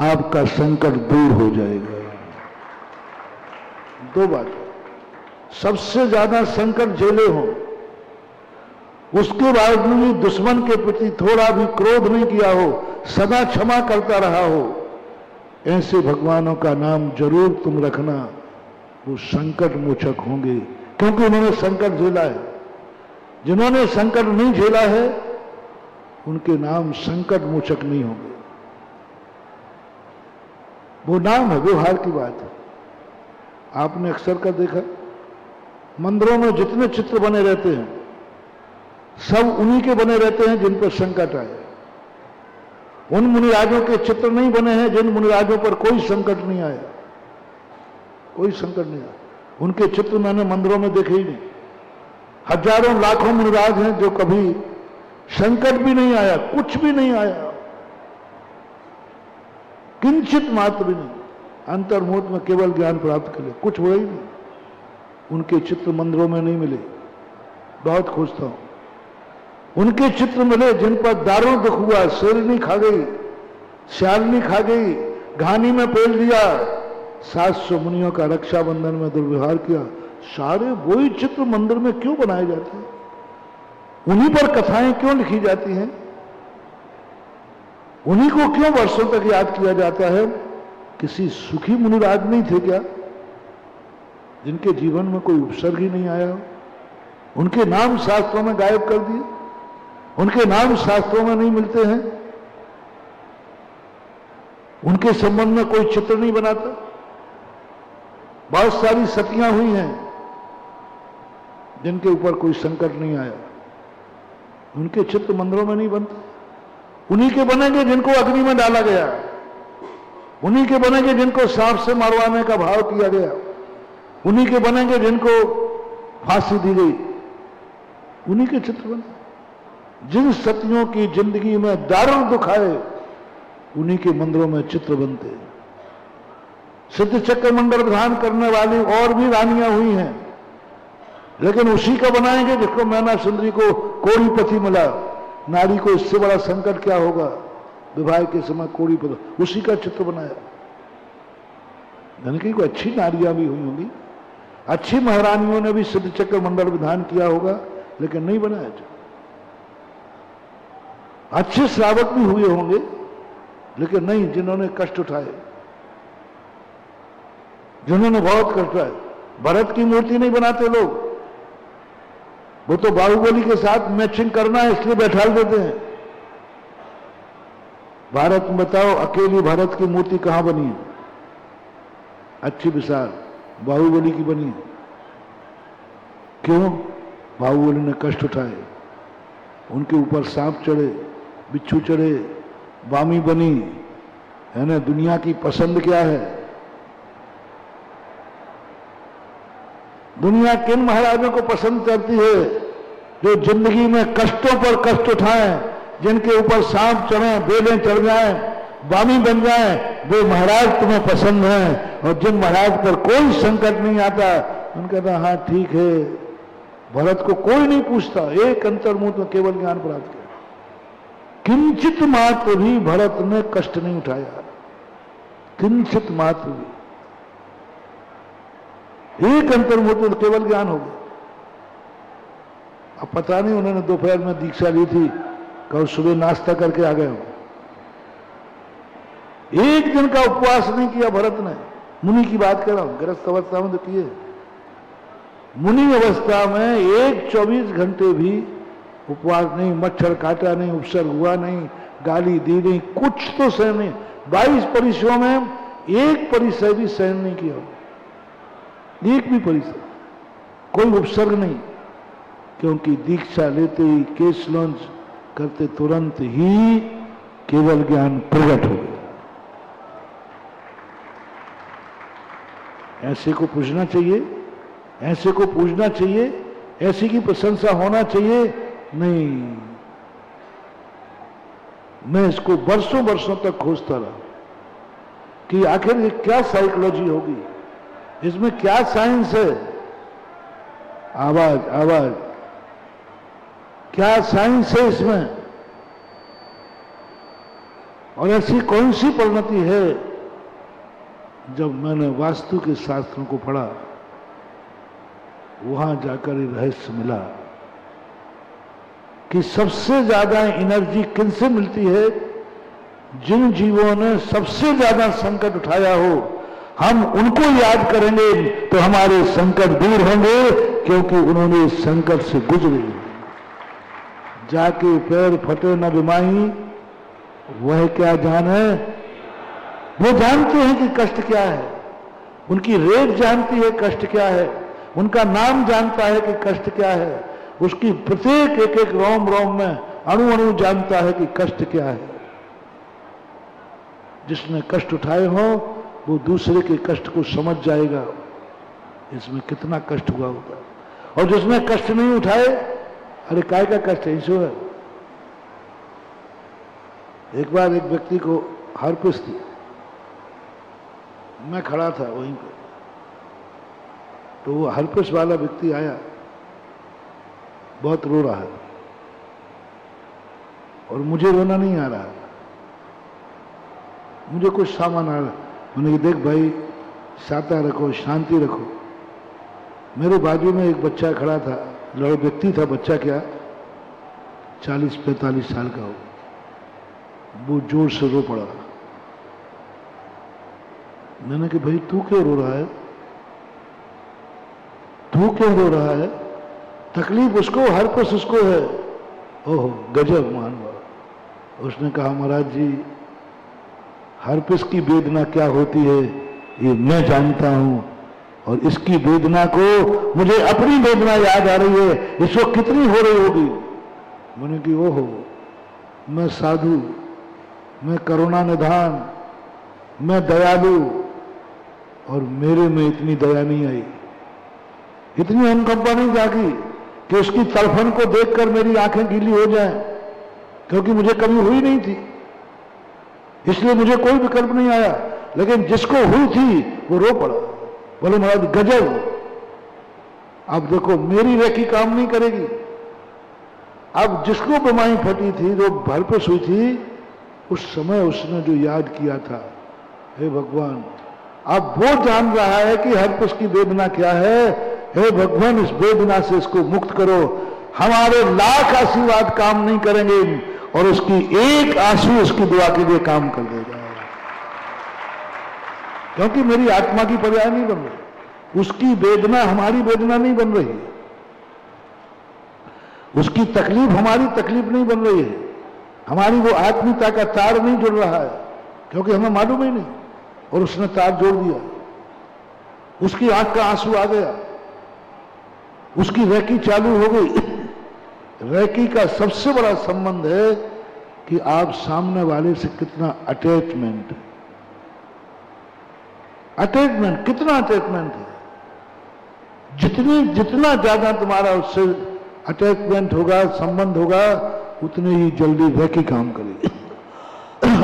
आपका संकट दूर हो जाएगा। दो बात, सबसे ज्यादा संकट झेले हो, उसके बावजूद भी दुश्मन के प्रति थोड़ा भी क्रोध नहीं किया हो, सदा क्षमा करता रहा हो, ऐसे भगवानों का नाम जरूर तुम रखना, वो संकट मोचक होंगे, क्योंकि उन्होंने संकट झेला है। जिन्होंने संकट नहीं झेला है उनके नाम संकट मोचक नहीं होंगे। वो नाम है, व्यवहार की बात है। आपने अक्सर का देखा, मंदिरों में जितने चित्र बने रहते हैं सब उन्हीं के बने रहते हैं जिन पर संकट आए। उन मुनिराजों के चित्र नहीं बने हैं जिन मुनिराजों पर कोई संकट नहीं आया, कोई संकट नहीं आया। उनके चित्र मैंने मंदिरों में देखे ही नहीं। हजारों लाखों मुनिराज हैं जो कभी संकट भी नहीं आया, कुछ भी नहीं आया, किंचित मात्र भी नहीं, अंतर्मुहूर्त में केवल ज्ञान प्राप्त कर लिया, कुछ हुआ ही नहीं। उनके चित्र मंदिरों में नहीं मिले, बहुत खोजता हूं। उनके चित्र मिले जिन पर दारुण दुख हुआ, शेरनी खा गई, श्यालनी खा गई, घानी में पेल दिया, 700 मुनियों का रक्षाबंधन में दुर्व्यवहार किया। सारे वही चित्र मंदिर में क्यों बनाए जाते हैं? उन्हीं पर कथाएं क्यों लिखी जाती हैं? उन्हीं को क्यों वर्षों तक याद किया जाता है? किसी सुखी मुनिराज नहीं थे क्या जिनके जीवन में कोई उपसर्ग ही नहीं आया? उनके नाम शास्त्रों में गायब कर दिए, उनके नाम शास्त्रों में नहीं मिलते हैं, उनके संबंध में कोई चित्र नहीं बनाता। बहुत सारी सतियां हुई हैं जिनके ऊपर कोई संकट नहीं आया, उनके चित्र मंदिरों में नहीं बनते। उन्हीं के बनेंगे जिनको अग्नि में डाला गया, उन्हीं के बनेंगे जिनको सांप से मारवाने का भाव किया गया, उन्हीं के बनेंगे जिनको फांसी दी गई, उन्हीं के चित्र बने। जिन सतियों की जिंदगी में दारुण दुख आए उन्हीं के मंदिरों में चित्र बनते। सिद्ध चक्र मंडल प्रधान करने वाली और भी रानियां हुई हैं, लेकिन उसी का बनाएंगे जिसको मैना सुंदरी को कोड़ी पति मिला। नारी को इससे बड़ा संकट क्या होगा? विवाह के समय कोड़ी पति, उसी का चित्र बनाया। मैंने कही कोई अच्छी नारियां भी हुई होंगी, अच्छी महारानियों ने भी सिद्ध चक्र मंडल विधान किया होगा, लेकिन नहीं बनाया। अच्छे श्रावक भी हुए होंगे, लेकिन नहीं, जिन्होंने कष्ट उठाए, जिन्होंने बहुत कष्ट उठाए। भरत की मूर्ति नहीं बनाते लोग, वो तो बाहुबली के साथ मैचिंग करना है इसलिए बैठा देते हैं। भारत में बताओ अकेली भारत की मूर्ति कहां बनी है अच्छी विशाल? बाहुबली की बनी है। क्यों? बाहुबली ने कष्ट उठाए, उनके ऊपर सांप चढ़े, बिच्छू चढ़े, वामी बनी है ना। दुनिया की पसंद क्या है? दुनिया किन महाराजों को पसंद करती है? जो जिंदगी में कष्टों पर कष्ट उठाएं, जिनके ऊपर सांप चढ़े, बेलें चढ़ जाएं, वामी बन जाएं, वो महाराज तुम्हें पसंद हैं। और जिन महाराज पर कोई संकट नहीं आता, उनका कहता हाँ ठीक है। भरत को कोई नहीं पूछता, एक अंतर्मुख में केवल ज्ञान प्राप्त किया। किंचित मात्र भी भरत ने कष्ट नहीं उठाया, किंचित मात्र भी। एक अंतर्मुख में केवल ज्ञान हो गया। अब पता नहीं उन्होंने दोपहर में दीक्षा ली थी, कल सुबह नाश्ता करके आ गए हो। एक दिन का उपवास नहीं किया भरत ने। मुनि की बात कर रहा हूं, गृहस्थ अवस्था में तो किए। मुनि अवस्था में एक 24 घंटे भी उपवास नहीं, मच्छर काटा नहीं, उपसर्ग हुआ नहीं, गाली दी नहीं, कुछ तो सहन नहीं। 22 परिसरों में एक परिसर भी सहन नहीं किया, एक भी परिसर, कोई उपसर्ग नहीं। क्योंकि दीक्षा लेते ही, केस लॉन्च करते तुरंत ही केवल ज्ञान प्रकट हो गया। ऐसे को पूछना चाहिए, ऐसे को पूछना चाहिए, ऐसी की प्रशंसा होना चाहिए। नहीं, मैं इसको वर्षों वर्षों तक खोजता रहा कि आखिर ये क्या साइकोलॉजी होगी, इसमें क्या साइंस है। आवाज आवाज, क्या साइंस है इसमें, और ऐसी कौन सी परिणति है। जब मैंने वास्तु के शास्त्रों को पढ़ा, वहां जाकर ये रहस्य मिला कि सबसे ज्यादा एनर्जी किनसे मिलती है? जिन जीवों ने सबसे ज्यादा संकट उठाया हो। हम उनको याद करेंगे तो हमारे संकट दूर होंगे, क्योंकि उन्होंने इस संकट से गुजरे। जाके पैर फटे न बिमाई, वह क्या जाने। वो जानते हैं कि कष्ट क्या है, उनकी रेत जानती है कष्ट क्या है, उनका नाम जानता है कि कष्ट क्या है, उसकी प्रत्येक एक एक रोम रोम में, अणु अणु जानता है कि कष्ट क्या है। जिसने कष्ट उठाए हो वो दूसरे के कष्ट को समझ जाएगा, इसमें कितना कष्ट हुआ होगा। और जिसने कष्ट नहीं उठाए, अरे काय का कष्ट है, इसो है। एक बार एक व्यक्ति को हर्पिस थी, मैं खड़ा था वहीं पर, तो वो हर्पिस वाला व्यक्ति आया, बहुत रो रहा है, और मुझे रोना नहीं आ रहा, मुझे कुछ सामान आ रहा। मैंने कहा देख भाई, साता रखो, शांति रखो। मेरे बाजू में एक बच्चा खड़ा था, लड़का व्यक्ति था, बच्चा क्या 40-45 साल का हो, वो जोर से रो पड़ा। मैंने कहा भाई तू क्यों रो रहा है, तू क्यों रो रहा है? तकलीफ उसको, हर कुछ उसको है। ओहो गजब मानवा। उसने कहा महाराज जी, हर्पिस की वेदना क्या होती है ये मैं जानता हूं, और इसकी वेदना को, मुझे अपनी वेदना याद आ रही है, इसको कितनी हो रही होगी। मैंने कि ओहो, मैं साधु, मैं करुणा निधान, मैं दयालु, और मेरे में इतनी दया नहीं आई, इतनी अनुकंपा नहीं जागी कि उसकी तड़फन को देखकर मेरी आंखें गीली हो जाएं, क्योंकि मुझे कभी हुई नहीं थी, इसलिए मुझे कोई विकल्प नहीं आया। लेकिन जिसको हुई थी वो रो पड़ा, बोले महाराज गजब। अब देखो मेरी रेखी काम नहीं करेगी। अब जिसको बीमारी फटी थी, जो भरपेश हुई थी, उस समय उसने जो याद किया था, हे भगवान अब वो जान रहा है कि हर पुरुष की वेदना क्या है। हे भगवान, इस वेदना से इसको मुक्त करो। हमारे लाख आशीर्वाद काम नहीं करेंगे और उसकी एक आंसू उसकी दुआ के लिए काम कर देगा, क्योंकि मेरी आत्मा की पर्याय नहीं बन रही, उसकी वेदना हमारी वेदना नहीं बन रही है, उसकी तकलीफ हमारी तकलीफ नहीं बन रही है, हमारी वो आत्मीयता का तार नहीं जुड़ रहा है, क्योंकि हमें मालूम ही नहीं और उसने तार जोड़ दिया। उसकी आंख का आंसू आ गया, उसकी रैकी चालू हो गई। रैकी का सबसे बड़ा संबंध है कि आप सामने वाले से कितना अटैचमेंट है। अटैचमेंट, कितना अटैचमेंट है। जितना ज्यादा तुम्हारा उससे अटैचमेंट होगा, संबंध होगा, उतने ही जल्दी रैकी काम करेगी।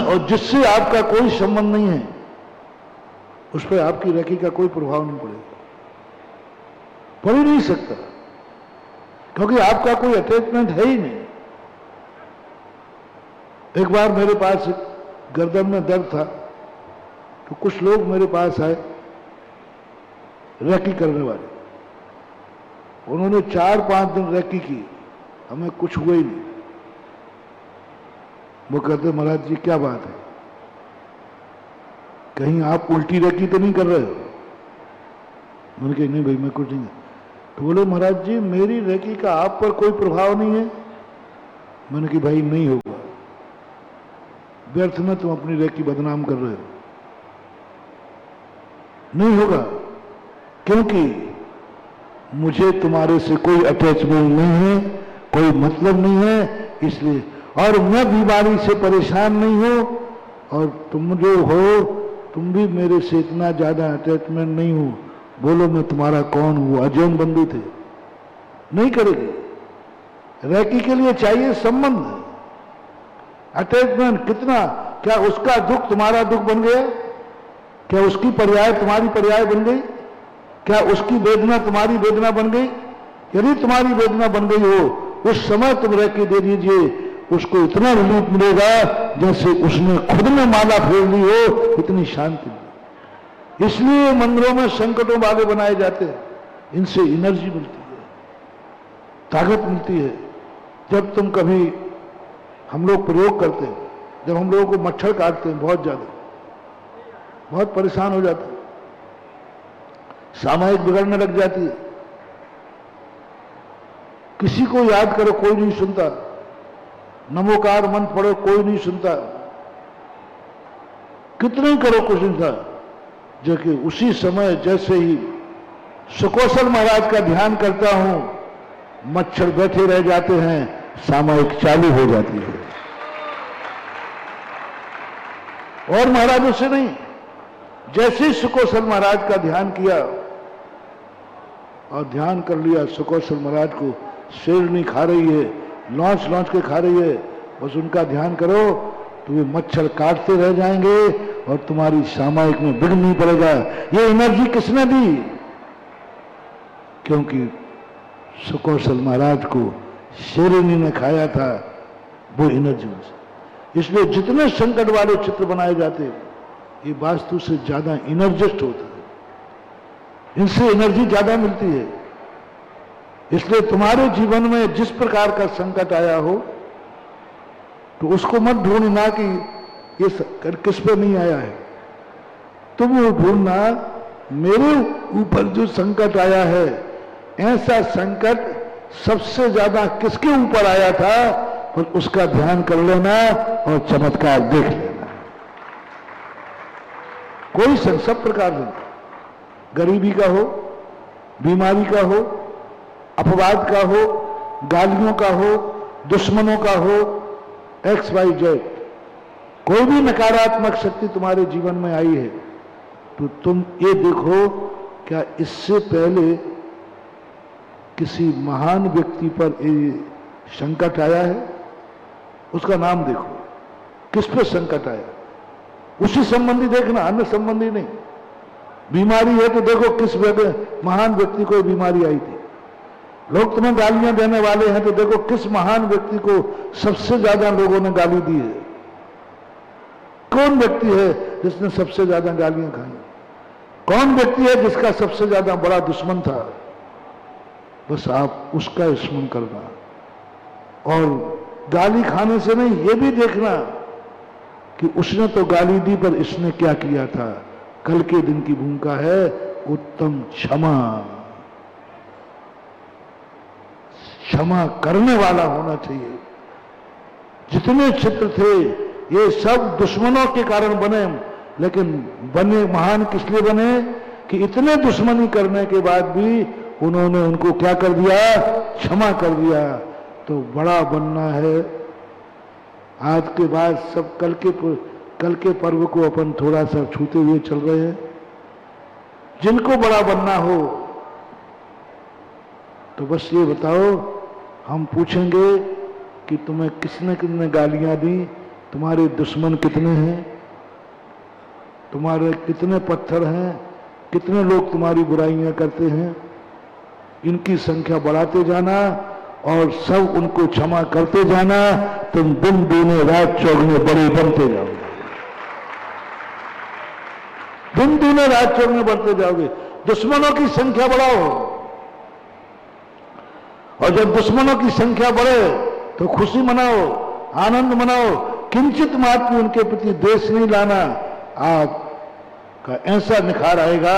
और जिससे आपका कोई संबंध नहीं है उस पर आपकी रैकी का कोई प्रभाव नहीं पड़ेगा, पड़ ही नहीं सकता, क्योंकि आपका कोई अटैचमेंट है ही नहीं। एक बार मेरे पास गर्दन में दर्द था तो कुछ लोग मेरे पास आए, रैकी करने वाले। उन्होंने 4-5 दिन रैकी की, हमें कुछ हुआ ही नहीं। वो कहते महाराज जी क्या बात है, कहीं आप उल्टी रैकी तो नहीं कर रहे हो? मैंने कहा नहीं भाई मैं कुछ नहीं। तो बोले महाराज जी मेरी रैकी का आप पर कोई प्रभाव नहीं है? मैंने कहा भाई नहीं होगा, व्यर्थ में तुम अपनी रैकी बदनाम कर रहे हो, नहीं होगा, क्योंकि मुझे तुम्हारे से कोई अटैचमेंट नहीं है, कोई मतलब नहीं है, इसलिए। और मैं बीमारी से परेशान नहीं हूं और तुम जो हो तुम भी मेरे से इतना ज्यादा अटैचमेंट नहीं हो। बोलो मैं तुम्हारा कौन हूं? अजैन बंधु थे, नहीं करेगी। रैकी के लिए चाहिए संबंध, अटैचमेंट कितना। क्या उसका दुख तुम्हारा दुख बन गया? क्या उसकी पर्याय तुम्हारी पर्याय बन गई? क्या उसकी वेदना तुम्हारी वेदना बन गई? यदि तुम्हारी वेदना बन गई हो उस समय तुम रैकी दे दीजिए, उसको इतना रिलीफ मिलेगा जैसे उसने खुद में माला फेर ली हो, इतनी शांति मिलेगी। इसलिए मंदिरों में संकटों वाले बनाए जाते हैं, इनसे एनर्जी मिलती है, ताकत मिलती है। जब तुम कभी, हम लोग प्रयोग करते हैं, जब हम लोगों को मच्छर काटते हैं बहुत ज्यादा, बहुत परेशान हो जाते हैं, सामायिक बिगड़ने लग जाती है, किसी को याद करो कोई नहीं सुनता, नमोकार मंत्र पढ़ो कोई नहीं सुनता, कितना ही करो कुछ नहीं था। जबकि उसी समय जैसे ही सुकौशल महाराज का ध्यान करता हूं, मच्छर बैठे रह जाते हैं, सामायिक चालू हो जाती है। और महाराज उससे नहीं, जैसे ही सुकौशल महाराज का ध्यान किया और ध्यान कर लिया, सुकौशल महाराज को शेरनी खा रही है, लॉन्च के खा रही है, बस उनका ध्यान करो तो वे मच्छर काटते रह जाएंगे और तुम्हारी सामायिक में बिगड़ नहीं पड़ेगा। ये एनर्जी किसने दी? क्योंकि सुकौशल महाराज को शेरनी ने खाया था, वो एनर्जी में से। इसलिए जितने संकट वाले चित्र बनाए जाते ये वास्तु से ज्यादा एनर्जिस्ट होते हैं, इनसे एनर्जी ज्यादा मिलती है। इसलिए तुम्हारे जीवन में जिस प्रकार का संकट आया हो तो उसको मत ढूंढना कि ये संकट किस पे नहीं आया है, तुम वो ढूंढना मेरे ऊपर जो संकट आया है, ऐसा संकट सबसे ज्यादा किसके ऊपर आया था, और उसका ध्यान कर लेना और चमत्कार देख लेना। कोई सब प्रकार से, गरीबी का हो, बीमारी का हो, अपवाद का हो, गालियों का हो, दुश्मनों का हो, XYZ, कोई भी नकारात्मक शक्ति तुम्हारे जीवन में आई है तो तुम ये देखो क्या इससे पहले किसी महान व्यक्ति पर ये संकट आया है? उसका नाम देखो, किस पे संकट आया, उसी संबंधी देखना, अन्य संबंधी नहीं। बीमारी है तो देखो किस महान व्यक्ति को बीमारी आई थी। लोग तुम्हें गालियां देने वाले हैं तो देखो किस महान व्यक्ति को सबसे ज्यादा लोगों ने गाली दी है। कौन व्यक्ति है जिसने सबसे ज्यादा गालियां खाई? कौन व्यक्ति है जिसका सबसे ज्यादा बड़ा दुश्मन था? बस आप उसका स्मरण करना, और गाली खाने से नहीं, ये भी देखना कि उसने तो गाली दी पर इसने क्या किया था। कल के दिन की भूमिका है उत्तम क्षमा, क्षमा करने वाला होना चाहिए। जितने चित्र थे ये सब दुश्मनों के कारण बने, लेकिन बने महान किस लिए बने कि इतने दुश्मनी करने के बाद भी उन्होंने उनको क्या कर दिया? क्षमा कर दिया। तो बड़ा बनना है। आज के बाद सब कल के पर्व को अपन थोड़ा सा छूते हुए चल रहे हैं। जिनको बड़ा बनना हो तो बस ये बताओ, हम पूछेंगे कि तुम्हें किसने कितने गालियां दी, तुम्हारे दुश्मन कितने हैं, तुम्हारे कितने पत्थर हैं, कितने लोग तुम्हारी बुराइयां करते हैं। इनकी संख्या बढ़ाते जाना और सब उनको क्षमा करते जाना। तुम दिन दूने रात चौगुने बड़े बनते जाओगे, दिन दूने रात चौगुने बढ़ते जाओगे। दुश्मनों की संख्या बढ़ाओ, और जब दुश्मनों की संख्या बढ़े तो खुशी मनाओ, आनंद मनाओ। किंचित मात्र उनके प्रति द्वेष नहीं लाना। आपका ऐसा निखार आएगा,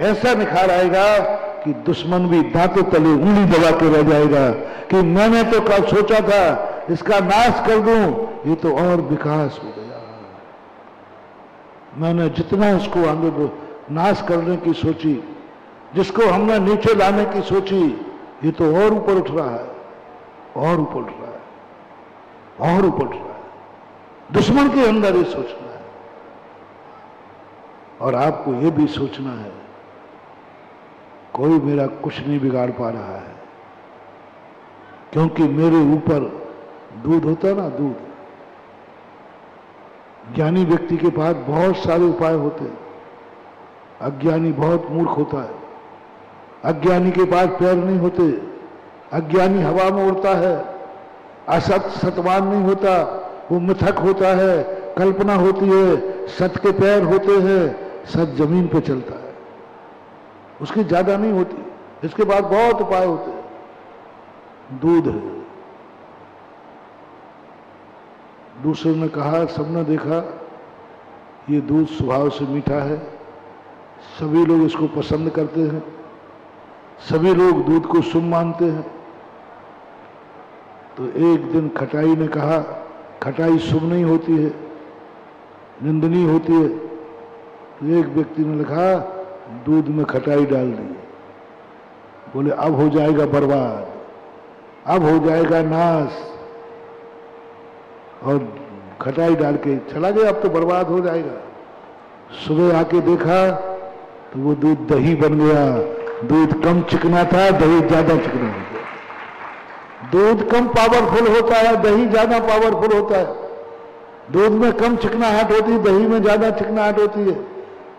ऐसा निखार आएगा कि दुश्मन भी दांतों तले उंगली दबा के रह जाएगा कि मैंने तो कल सोचा था इसका नाश कर दूं, ये तो और विकास हो गया। मैंने जितना इसको आगे नाश करने की सोची, जिसको हमने नीचे लाने की सोची, ये तो और ऊपर उठ रहा है, और ऊपर उठ रहा है, और ऊपर उठ रहा है। दुश्मन के अंदर ये सोचना है, और आपको ये भी सोचना है कोई मेरा कुछ नहीं बिगाड़ पा रहा है, क्योंकि मेरे ऊपर दूध होता है ना, दूध। ज्ञानी व्यक्ति के पास बहुत सारे उपाय होते हैं, अज्ञानी बहुत मूर्ख होता है। अज्ञानी के पास पैर नहीं होते, अज्ञानी हवा में उड़ता है, असत सतवान नहीं होता, वो मिथक होता है, कल्पना होती है। सत के पैर होते हैं, सत जमीन पे चलता है, उसकी ज्यादा नहीं होती। इसके बाद बहुत उपाय होते हैं। दूध है, दूसरे ने कहा, सबने देखा ये दूध स्वभाव से मीठा है, सभी लोग इसको पसंद करते हैं, सभी लोग दूध को शुभ मानते हैं। तो एक दिन खटाई ने कहा, खटाई शुभ नहीं होती है, निंदनीय होती है। तो एक व्यक्ति ने लिखा, दूध में खटाई डाल दी। बोले अब हो जाएगा बर्बाद, अब हो जाएगा नाश, और खटाई डाल के चला गया, अब तो बर्बाद हो जाएगा। सुबह आके देखा तो वो दूध दही बन गया। दूध कम चिकना था, दही ज्यादा चिकना हो गया। दूध कम पावरफुल होता है, दही ज्यादा पावरफुल होता है। दूध में कम चिकनाहट होती है, दही में ज्यादा चिकनाहट होती है।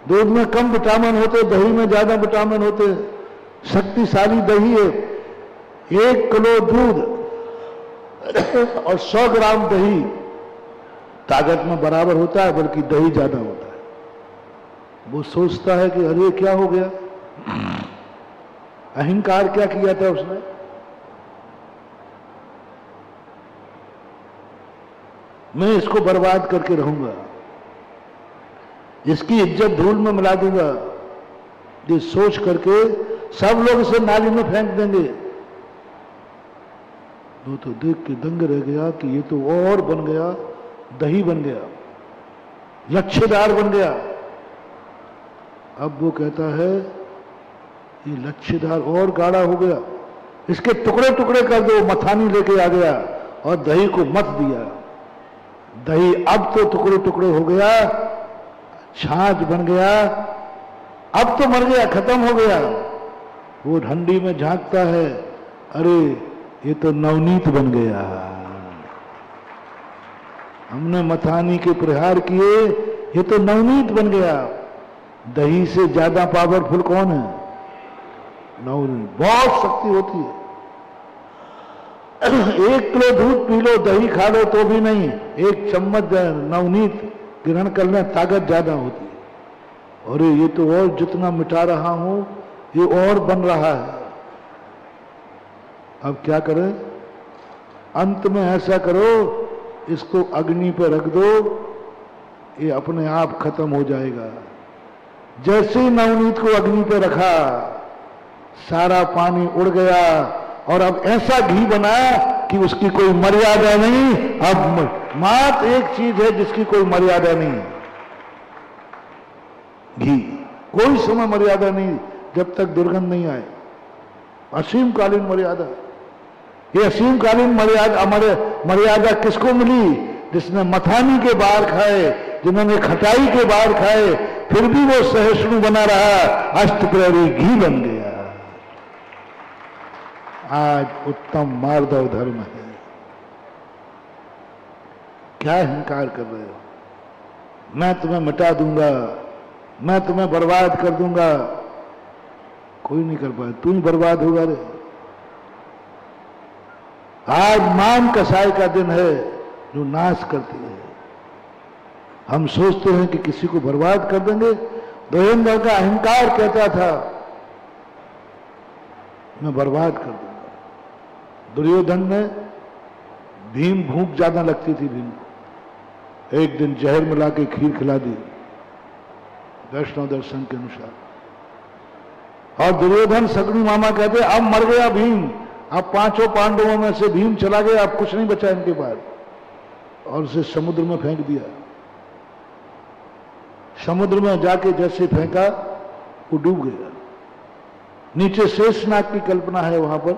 दूध में कम विटामिन होते, दही में ज्यादा विटामिन होते हैं। शक्तिशाली दही है। 1 किलो दूध और 100 ग्राम दही ताकत में बराबर होता है, बल्कि दही ज्यादा होता है। वो सोचता है कि अरे क्या हो गया, अहंकार क्या किया था उसने। मैं इसको बर्बाद करके रहूंगा, इसकी इज्जत धूल में मिला दूंगा। ये सोच करके सब लोग इसे नाली में फेंक देंगे। वो तो देख के दंग रह गया कि ये तो और बन गया, दही बन गया, लच्छेदार बन गया। अब वो कहता है ये लच्छेदार और गाढ़ा हो गया, इसके टुकड़े टुकड़े कर दो। मथानी लेके आ गया और दही को मथ दिया। दही अब तो टुकड़े टुकड़े हो गया, छाछ बन गया, अब तो मर गया, खत्म हो गया। वो हंडी में झांकता है, अरे ये तो नवनीत बन गया। हमने मथानी के प्रहार किए, ये तो नवनीत बन गया। दही से ज्यादा पावरफुल कौन है? नवनीत। बहुत शक्ति होती है। 1 किलो दूध पी लो, दही खा लो तो भी नहीं, 1 चम्मच नवनीत ग्रहण कर लें, ताकत ज्यादा होती है। अरे ये तो और जितना मिटा रहा हूं ये और बन रहा है। अब क्या करें? अंत में ऐसा करो, इसको अग्नि पर रख दो, ये अपने आप खत्म हो जाएगा। जैसे ही नवनीत को अग्नि पर रखा, सारा पानी उड़ गया और अब ऐसा घी बना कि उसकी कोई मर्यादा नहीं। अब मात्र एक चीज है जिसकी कोई मर्यादा नहीं, घी। कोई समय मर्यादा नहीं जब तक दुर्गंध नहीं आए। असीम कालीन मर्यादा। ये असीम कालीन मर्यादा किसको मिली? जिसने मथानी के बार खाए, जिन्होंने खटाई के बार खाए, फिर भी वो सहिष्णु बना रहा, अष्टप्रहरी घी बन गया। आज उत्तम मार्दव धर्म है। क्या अहंकार कर रहे हो? मैं तुम्हें मिटा दूंगा, मैं तुम्हें बर्बाद कर दूंगा। कोई नहीं कर पाए, तू ही बर्बाद होगा रे। आज मान कसाई का दिन है जो नाश करती है। हम सोचते हैं कि किसी को बर्बाद कर देंगे। दुर्योधन का अहंकार कहता था मैं बर्बाद कर दूंगा। दुर्योधन ने भीम, भूख ज्यादा लगती थी भीम को, एक दिन जहर मिला के खीर खिला दी वैष्णव दर्शन के अनुसार। और दुर्योधन सगुनी मामा कहते अब मर गया भीम, अब पांचों पांडवों में से भीम चला गया, अब कुछ नहीं बचा इनके पास। और उसे समुद्र में फेंक दिया। समुद्र में जाके जैसे फेंका वो डूब गया। नीचे शेषनाग की कल्पना है वहां पर,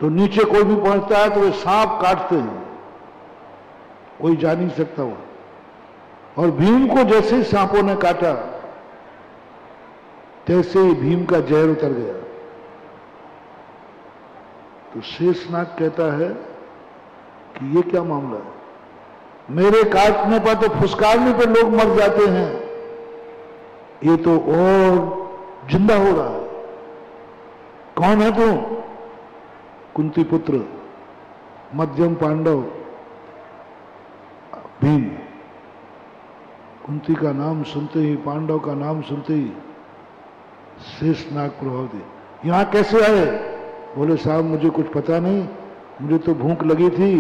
तो नीचे कोई भी पहुंचता है तो वे सांप काटते हैं, कोई जा नहीं सकता वहां। और भीम को जैसे ही सांपों ने काटा तैसे ही भीम का जहर उतर गया। तो शेषनाग कहता है कि ये क्या मामला है? मेरे काटने पर तो फुसकारने पर लोग मर जाते हैं, ये तो और जिंदा हो रहा है। कौन है तू? कुंती पुत्र, मध्यम पांडव भीम। कुंती का नाम सुनते ही, पांडव का नाम सुनते ही शेषनाग प्रभाव दे। यहां कैसे आए? बोले साहब मुझे कुछ पता नहीं, मुझे तो भूख लगी थी,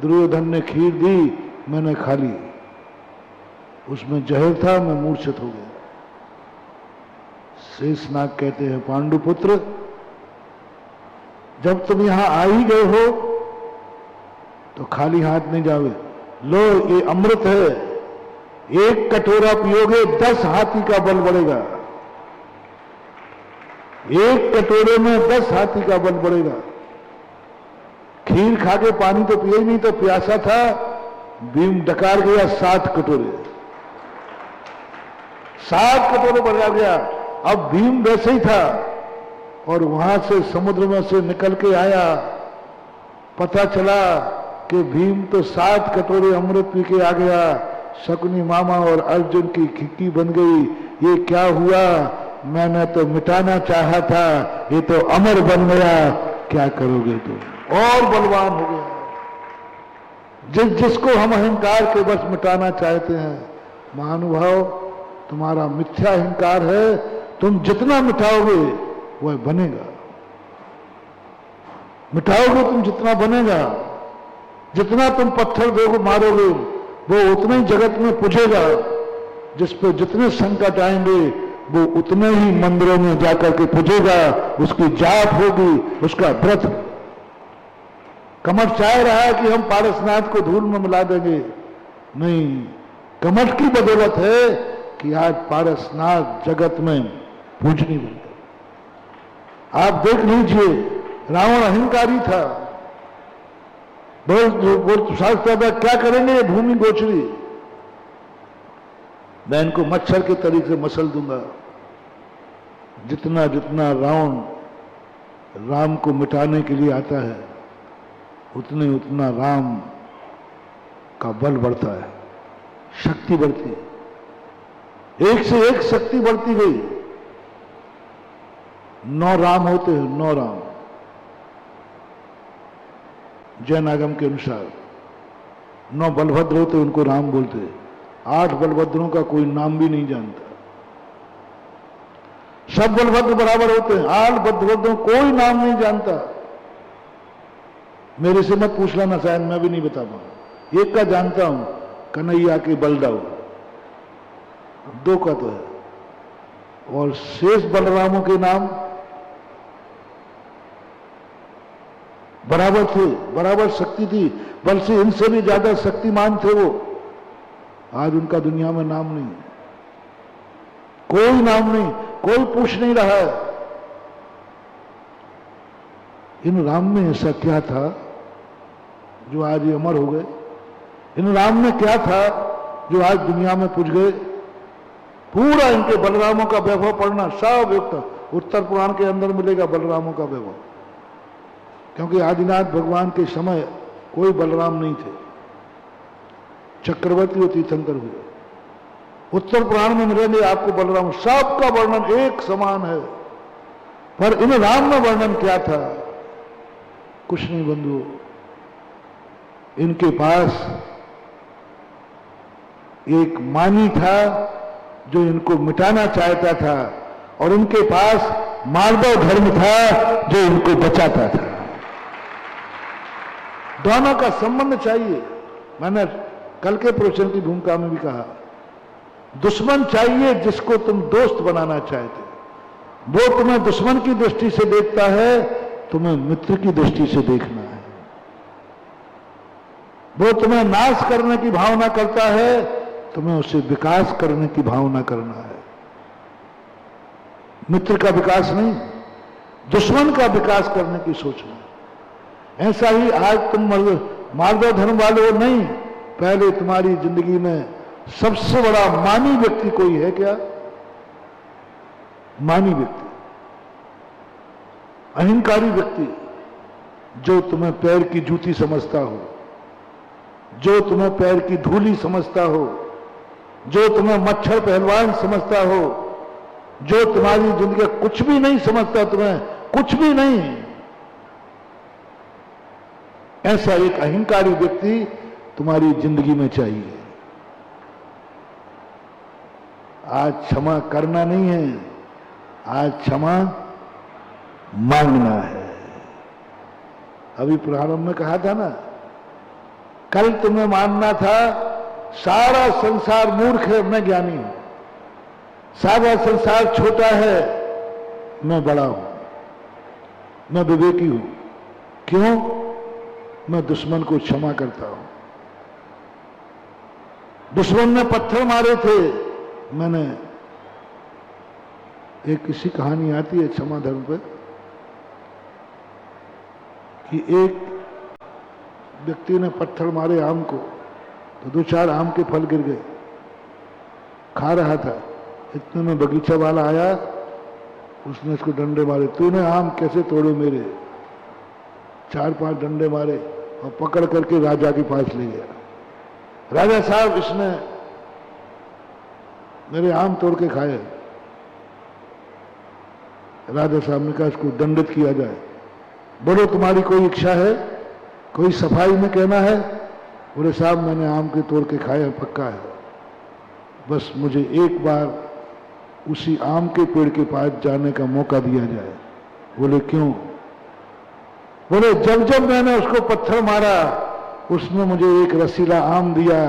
दुर्योधन ने खीर दी, मैंने खा ली, उसमें जहर था, मैं मूर्छित हो गया। शेषनाग कहते हैं पांडुपुत्र, जब तुम यहां आ ही गए हो तो खाली हाथ नहीं जाओगे। लो ये अमृत है, एक कटोरा पियोगे 10 हाथी का बल बढ़ेगा। एक कटोरे में 10 हाथी का बल बढ़ेगा। खीर खा के पानी तो पिए ही नहीं, तो प्यासा था, भीम डकार गया 7 कटोरे, 7 कटोरे बढ़ गया। अब भीम वैसे ही था और वहां से समुद्र में से निकल के आया, पता चला कि भीम तो 7 कटोरे अमृत पी के आ गया। शकुनी मामा और अर्जुन की खिक्की बन गई, ये क्या हुआ? मैंने तो मिटाना चाहा था, ये तो अमर बन गया, क्या करोगे तुम? और बलवान हो गया। जिसको हम अहंकार के बस मिटाना चाहते हैं, महानुभाव तुम्हारा मिथ्या अहंकार है, तुम जितना मिटाओगे वह बनेगा। मिटाओगे तुम जितना बनेगा, जितना तुम पत्थर दोगे मारोगे वो उतना ही जगत में पुजेगा। जिस पे जितने संकट आएंगे वो उतने ही मंदिरों में जाकर के पुजेगा, उसकी जाप होगी, उसका व्रत। कमठ चाह रहा है कि हम पारसनाथ को धूल में मिला देंगे, नहीं, कमठ की बदौलत है कि आज पारसनाथ जगत में पूजनीय बन गए। आप देख लीजिए, रावण अहंकारी था, बोल शास्त्र में क्या करेंगे ये भूमि गोचरी, मैं इनको मच्छर के तरीके से मसल दूंगा। जितना जितना रावण राम को मिटाने के लिए आता है, उतने उतना राम का बल बढ़ता है, शक्ति बढ़ती है, एक से एक शक्ति बढ़ती गई। 9 राम होते हैं, 9 राम जैन आगम के अनुसार। 9 बलभद्र होते, उनको राम बोलते। 8 बलभद्रों का कोई नाम भी नहीं जानता। सब बलभद्र बराबर होते हैं। आल बलभद्र कोई नाम नहीं जानता। मेरे से मत पूछ लेना, शायद मैं भी नहीं बता पाऊंगा। एक का जानता हूं, कन्हैया के बलदाऊ, दो का तो है। और शेष बलरामों के नाम बराबर थे, बराबर शक्ति थी, बल्कि इनसे भी ज्यादा शक्तिमान थे वो। आज उनका दुनिया में नाम नहीं, कोई नाम नहीं, कोई पूछ नहीं रहा है। इन राम में ऐसा क्या था जो आज ये अमर हो गए? इन राम में क्या था जो आज दुनिया में पूछ गए? पूरा इनके बलरामों का वैभव पढ़ना, सब युक्त उत्तर पुराण के अंदर मिलेगा बलरामों का वैभव। क्योंकि आदिनाथ भगवान के समय कोई बलराम नहीं थे, चक्रवर्ती और तीर्थंकर हुए। उत्तर पुराण में मिलेंगे आपको बलराम, सबका वर्णन एक समान है। पर इन राम में वर्णन क्या था? कुछ नहीं बंधु। इनके पास एक मानी था जो इनको मिटाना चाहता था, और इनके पास मालव धर्म था जो इनको बचाता था। दोनों का संबंध चाहिए। मैंने कल के प्रवचन की भूमिका में भी कहा, दुश्मन चाहिए जिसको तुम दोस्त बनाना चाहते हो। वो तुम्हें दुश्मन की दृष्टि से देखता है, तुम्हें मित्र की दृष्टि से देखना है। वो तुम्हें नाश करने की भावना करता है, तुम्हें उसे विकास करने की भावना करना है। मित्र का विकास नहीं, दुश्मन का विकास करने की सोचना। ऐसा ही आज तुम मालव धर्म वाले हो नहीं, पहले तुम्हारी जिंदगी में सबसे बड़ा मानी व्यक्ति कोई है क्या? मानी व्यक्ति, अहंकारी व्यक्ति, जो तुम्हें पैर की जूती समझता हो, जो तुम्हें पैर की धूली समझता हो, जो तुम्हें मच्छर पहलवान समझता हो, जो तुम्हारी जिंदगी कुछ भी नहीं समझता, तुम्हें कुछ भी नहीं। ऐसा एक अहंकारी व्यक्ति तुम्हारी जिंदगी में चाहिए। आज क्षमा करना नहीं है, आज क्षमा मांगना है। अभी प्रारंभ में कहा था ना, कल तुम्हें मानना था सारा संसार मूर्ख है, मैं ज्ञानी हूं। सारा संसार छोटा है, मैं बड़ा हूं, मैं विवेकी हूं। क्यों? मैं दुश्मन को क्षमा करता हूं। दुश्मन ने पत्थर मारे थे, मैंने एक किसी कहानी आती है क्षमा धर्म पे, कि एक व्यक्ति ने पत्थर मारे आम को, तो 2-4 आम के फल गिर गए। खा रहा था, इतने में बगीचा वाला आया, उसने इसको डंडे मारे, तूने आम कैसे तोड़े मेरे? 4-5 डंडे मारे और पकड़ करके राजा के पास ले गया। राजा साहब, इसने मेरे आम तोड़ के खाए। राजा साहब ने कहा इसको दंडित किया जाए। बोलो तुम्हारी कोई इच्छा है, कोई सफाई में कहना है? बोले साहब मैंने आम के तोड़ के खाए हैं, पक्का है, बस मुझे एक बार उसी आम के पेड़ के पास जाने का मौका दिया जाए। बोले क्यों? बोले जब जब मैंने उसको पत्थर मारा, उसने मुझे एक रसीला आम दिया,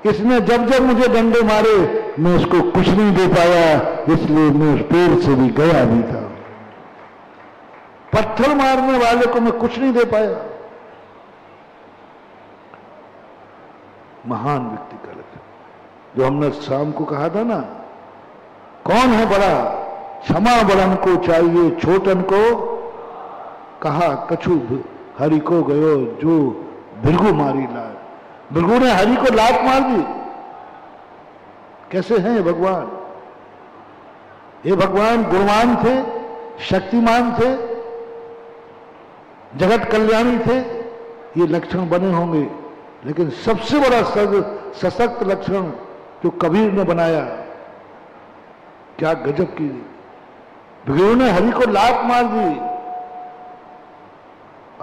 इसने जब जब मुझे डंडे मारे, मैं उसको कुछ नहीं दे पाया, इसलिए मैं उस पेड़ से भी गया भी था। पत्थर मारने वाले को मैं कुछ नहीं दे पाया। महान व्यक्ति का लक्षण, जो हमने शाम को कहा था ना, कौन है बड़ा? क्षमा बड़न को चाहिए, छोटन को कहा कछु हरि को गयो जो भृगु मारी लाल। भृगु ने हरि को लात मार दी। कैसे हैं ये भगवान? ये भगवान गुणवान थे, शक्तिमान थे, जगत कल्याणी थे। ये लक्षण बने होंगे, लेकिन सबसे बड़ा सशक्त लक्षण जो कबीर ने बनाया, क्या गजब की! भृगु ने हरि को लात मार दी,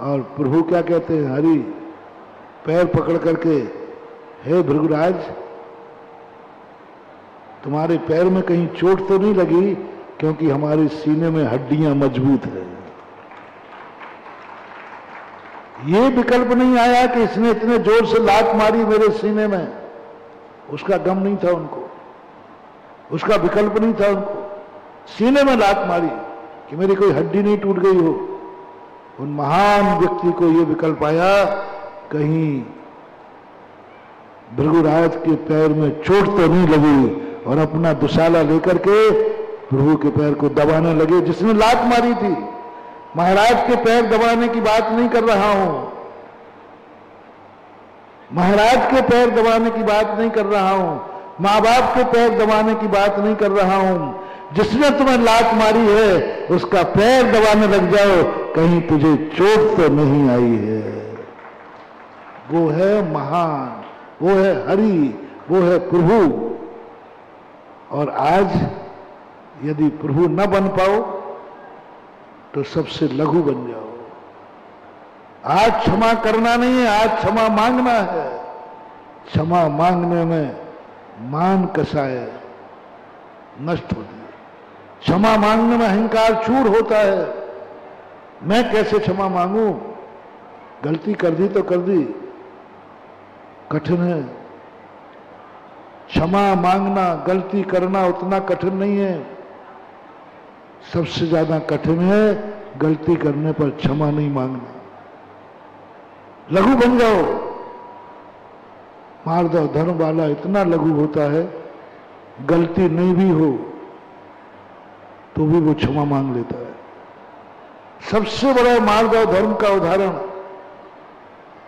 और प्रभु क्या कहते हैं? हरि पैर पकड़ करके, हे भृगुराज, तुम्हारे पैर में कहीं चोट तो नहीं लगी? क्योंकि हमारे सीने में हड्डियां मजबूत है। ये विकल्प नहीं आया कि इसने इतने जोर से लात मारी मेरे सीने में, उसका गम नहीं था उनको, उसका विकल्प नहीं था उनको। सीने में लात मारी कि मेरी कोई हड्डी नहीं टूट गई हो। उन महान व्यक्ति को यह विकल्प आया, कहीं भृगुराज के पैर में चोट तो नहीं लगी, और अपना दुशाला लेकर के प्रभु के पैर को दबाने लगे। जिसने लात मारी थी, महाराज के पैर दबाने की बात नहीं कर रहा हूं, महाराज के पैर दबाने की बात नहीं कर रहा हूं, मां बाप के पैर दबाने की बात नहीं कर रहा हूं। जिसने तुम्हें लात मारी है उसका पैर दबाने लग जाओ, कहीं तुझे चोट तो नहीं आई है। वो है महान, वो है हरि, वो है प्रभु। और आज यदि प्रभु न बन पाओ तो सबसे लघु बन जाओ। आज क्षमा करना नहीं है, आज क्षमा मांगना है। क्षमा मांगने में मान कसाय नष्ट होती है। क्षमा मांगने में अहंकार चूर होता है। मैं कैसे क्षमा मांगू, गलती कर दी तो कर दी, कठिन है। क्षमा मांगना, गलती करना उतना कठिन नहीं है। सबसे ज्यादा कठिन है गलती करने पर क्षमा नहीं मांगना। लघु बन जाओ। मार्दव धर्म वाला इतना लघु होता है, गलती नहीं भी हो तो भी वो क्षमा मांग लेता है। सबसे बड़ा मार्दव धर्म का उदाहरण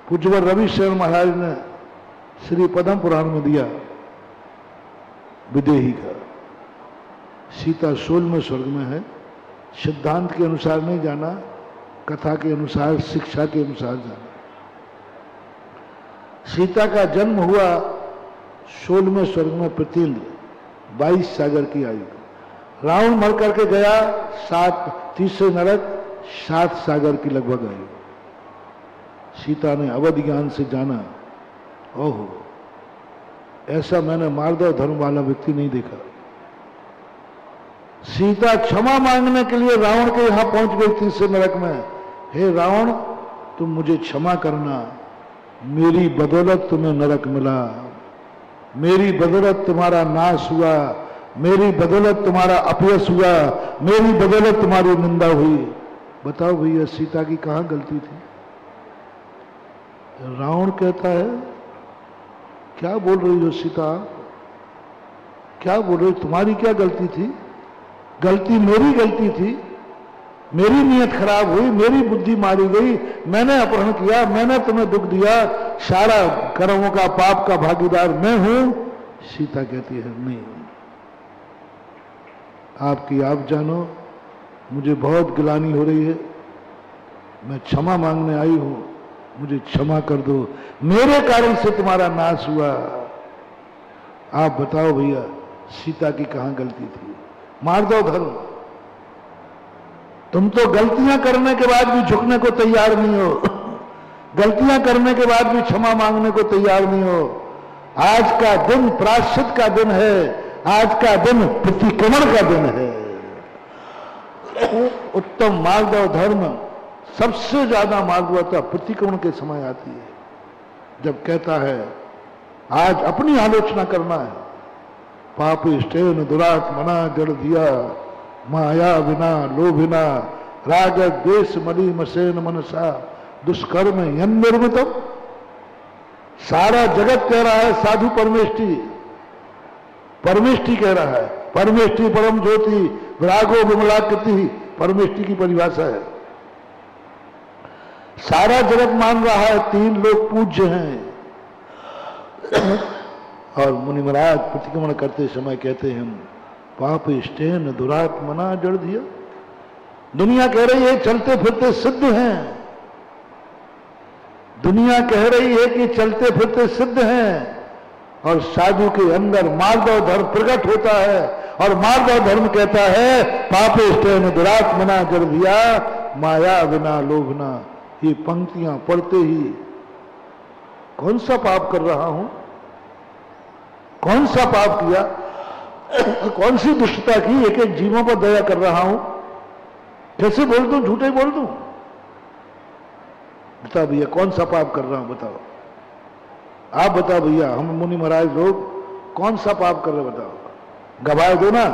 पूज्यवर रविशरण महाराज ने श्री पद्म पुराण में दिया, विदेही का। सीता 16वें स्वर्ग में है। सिद्धांत के अनुसार नहीं जाना, कथा के अनुसार, शिक्षा के अनुसार जाना। सीता का जन्म हुआ 16वें स्वर्ग में प्रतिन्द्र, 22 सागर की आयु। रावण मर करके गया 7 तीसरे नरक, 7 सागर की लगभग आयु। सीता ने अवध ज्ञान से जाना, ओहो ऐसा मैंने मार्दव धर्म वाला व्यक्ति नहीं देखा। सीता क्षमा मांगने के लिए रावण के यहां पहुंच गई तीसरे नरक में। हे रावण, तुम मुझे क्षमा करना, मेरी बदौलत तुम्हें नरक मिला, मेरी बदौलत तुम्हारा नाश हुआ, मेरी बदौलत तुम्हारा अपयश हुआ, मेरी बदौलत तुम्हारी निंदा हुई। बताओ भैया सीता की कहां गलती थी? रावण कहता है, क्या बोल रही हो सीता, क्या बोल रही, तुम्हारी क्या गलती थी? गलती मेरी गलती थी, मेरी नीयत खराब हुई, मेरी बुद्धि मारी गई, मैंने अपहरण किया, मैंने तुम्हें दुख दिया, सारा कर्मों का पाप का भागीदार मैं हूं। सीता कहती है नहीं, आपकी आप जानो, मुझे बहुत गिलानी हो रही है, मैं क्षमा मांगने आई हूं, मुझे क्षमा कर दो, मेरे कारण से तुम्हारा नाश हुआ। आप बताओ भैया सीता की कहां गलती थी? मार्दव धर्म। तुम तो गलतियां करने के बाद भी झुकने को तैयार नहीं हो, गलतियां करने के बाद भी क्षमा मांगने को तैयार नहीं हो। आज का दिन प्रायश्चित का दिन है, आज का दिन प्रतिक्रमण का दिन है। उत्तम मार्दव धर्म, सबसे ज्यादा मार्दवता प्रतिक्रमण के समय आती है, जब कहता है आज अपनी आलोचना करना है। पापिष्टेन दुरात्मना जड़ दिया, माया विना लोभिना, राग द्वेष मली मसेन मनसा, दुष्कर्म यन निर्मितम। सारा जगत कह रहा है साधु परमेष्टि, परमेष्टि कह रहा है, परमेष्टि परम ज्योति विरागो विमलाकृति, परमेष्टि की परिभाषा है। सारा जगत मान रहा है 3 लोग पूज्य हैं। और मुनि महाराज प्रतिक्रमण करते समय कहते हैं, पाप इष्टेन दुरात्मना जड़ दिया। दुनिया कह रही है चलते फिरते सिद्ध हैं, दुनिया कह रही है कि चलते फिरते सिद्ध हैं, और साधु के अंदर मार्दव धर्म प्रकट होता है, और मार्दव धर्म कहता है पाप इष्टेन दुरात्मना जड़ दिया, माया विना लोभना। ये पंक्तियां पढ़ते ही कौन सा पाप कर रहा हूं, कौन सा पाप किया? कौन सी दुष्टता की? एक एक जीवों पर दया कर रहा हूं, कैसे बोल दूं? झूठे बोल दूं? बताओ भैया, कौन सा पाप कर रहा हूं? बताओ, आप बताओ भैया, हम मुनि महाराज लोग कौन सा पाप कर रहे? बताओ, गवाह दो ना,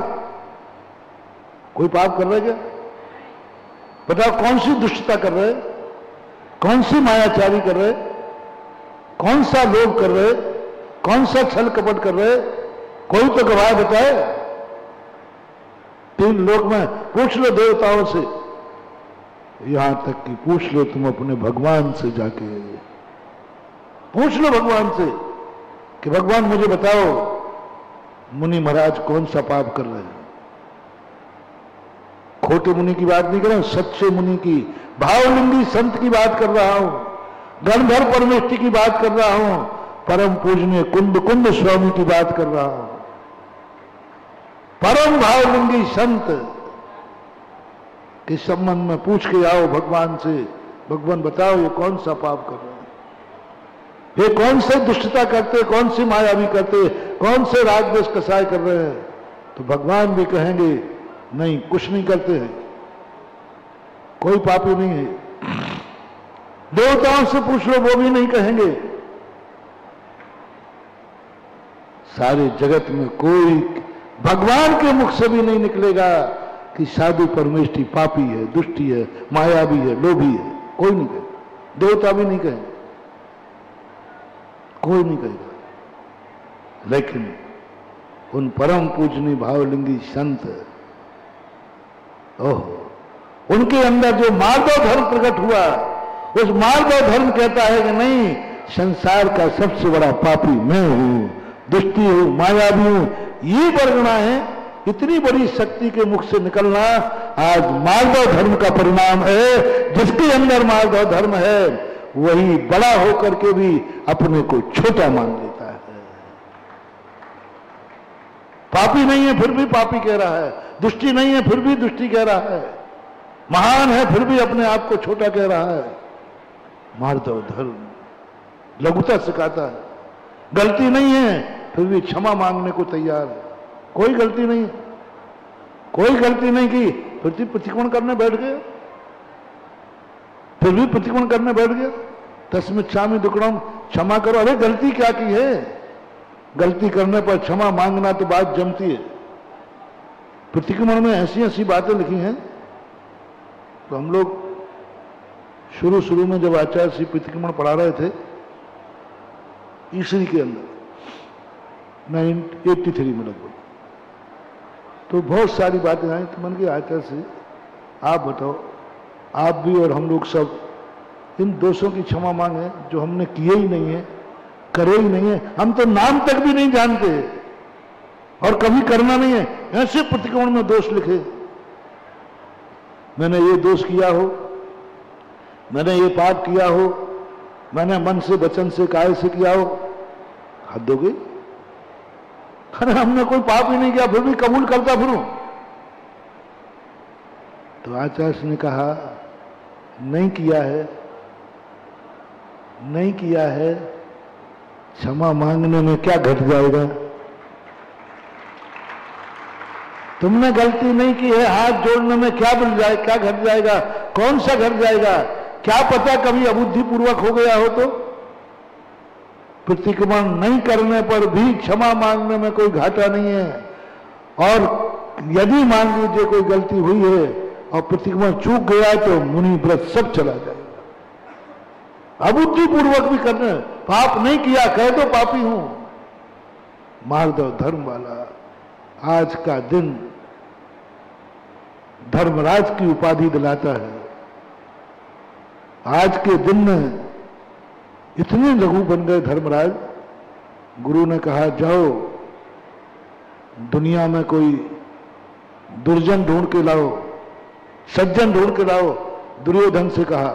कोई पाप कर रहे क्या? बताओ, कौन सी दुष्टता कर रहे, कौन सी मायाचारी कर रहे, कौन सा लोभ कर रहे, कौन सा छल कपट कर रहे? कोई तो गवाह बताए। 3 लोक में पूछ लो देवताओं से, यहां तक कि पूछ लो तुम अपने भगवान से, जाके पूछ लो भगवान से कि भगवान मुझे बताओ, मुनि महाराज कौन सा पाप कर रहे हैं? खोटे मुनि की बात नहीं कर रहा हूं, सच्चे मुनि की, भावलिंगी संत की बात कर रहा हूं, गणधर परमेष्टि की बात कर रहा हूं, परम पूजनीय कुंद कुंद स्वामी की बात कर रहा हूं। परम भावलिंगी संत के संबंध में पूछ के आओ भगवान से, भगवान बताओ ये कौन सा पाप कर रहे हैं, ये कौन से दुष्टता करते, कौन सी मायावी करते, कौन से राग द्वेष कसाय कर रहे हैं? तो भगवान भी कहेंगे नहीं, कुछ नहीं करते हैं, कोई पापी नहीं है। देवताओं से पूछ लो, वो भी नहीं कहेंगे। सारे जगत में कोई भगवान के मुख से भी नहीं निकलेगा कि साधु परमेष्ठी पापी है, दुष्टी है, मायावी है, लोभी है, कोई नहीं कहे। देवता भी नहीं कहेंगे, कोई नहीं कहेगा। लेकिन उन परम पूजनीय भावलिंगी संत, ओह, उनके अंदर जो मार्गव धर्म प्रकट हुआ, उस मार्गव धर्म कहता है कि नहीं, संसार का सबसे बड़ा पापी मैं हूं, दुष्टी हूं, मायावी हूं। ये वर्णना है, इतनी बड़ी शक्ति के मुख से निकलना आज मार्गव धर्म का परिणाम है। जिसके अंदर मार्गव धर्म है वही बड़ा होकर के भी अपने को छोटा मान लेता है। पापी नहीं है फिर भी पापी कह रहा है, दुष्टी नहीं है फिर भी दुष्टी कह रहा है, महान है फिर भी अपने आप को छोटा कह रहा है। मार्गव धर्म लघुता सिखाता है। गलती नहीं है फिर भी क्षमा मांगने को तैयार है। कोई गलती नहीं, कोई गलती नहीं की फिर भी प्रतिक्रमण करने बैठ गए, फिर भी प्रतिक्रमण करने बैठ गए। तस्मिच्छामि दुक्कडम, क्षमा करो। अरे गलती क्या की है? गलती करने पर क्षमा मांगना तो बात जमती है। प्रतिक्रमण में ऐसी ऐसी बातें लिखी हैं। तो हम लोग शुरू में जब आचार्य श्री प्रतिक्रमण पढ़ा रहे थे ईश्वरी के अंदर 1983 में लगभग, तो बहुत सारी बातें आई। तो मन की आचार्य से आप बताओ, आप भी और हम लोग सब इन दोषों की क्षमा मांगे जो हमने किए ही नहीं है, करे ही नहीं है, हम तो नाम तक भी नहीं जानते और कभी करना नहीं है। ऐसे प्रतिक्रमण में दोष लिखे, मैंने ये दोष किया हो, मैंने ये पाप किया हो, मैंने मन से वचन से काया से किया हो। हद हो गई। अरे हमने कोई पाप ही नहीं किया फिर भी कबूल करता फिरूं। तो आचार्य ने कहा नहीं किया है, नहीं किया है, क्षमा मांगने में क्या घट जाएगा? तुमने गलती नहीं की है, हाथ जोड़ने में क्या बन जाए, क्या घट जाएगा? कौन सा घट जाएगा? क्या पता कभी अबुद्धि पूर्वक हो गया हो तो? प्रतिक्रमण नहीं करने पर भी क्षमा मांगने में कोई घाटा नहीं है। और यदि मान लीजिए कोई गलती हुई है और प्रतिक्रमण चूक गया तो मुनि व्रत सब चला जाएगा। अबुद्धि पूर्वक भी करने, पाप नहीं किया कह दो पापी हूं। मार्गव धर्म वाला आज का दिन धर्मराज की उपाधि दिलाता है। आज के दिन में इतने लघु बन गए धर्मराज, गुरु ने कहा जाओ दुनिया में कोई दुर्जन ढूंढ के लाओ, सज्जन ढूंढ के लाओ। दुर्योधन से कहा,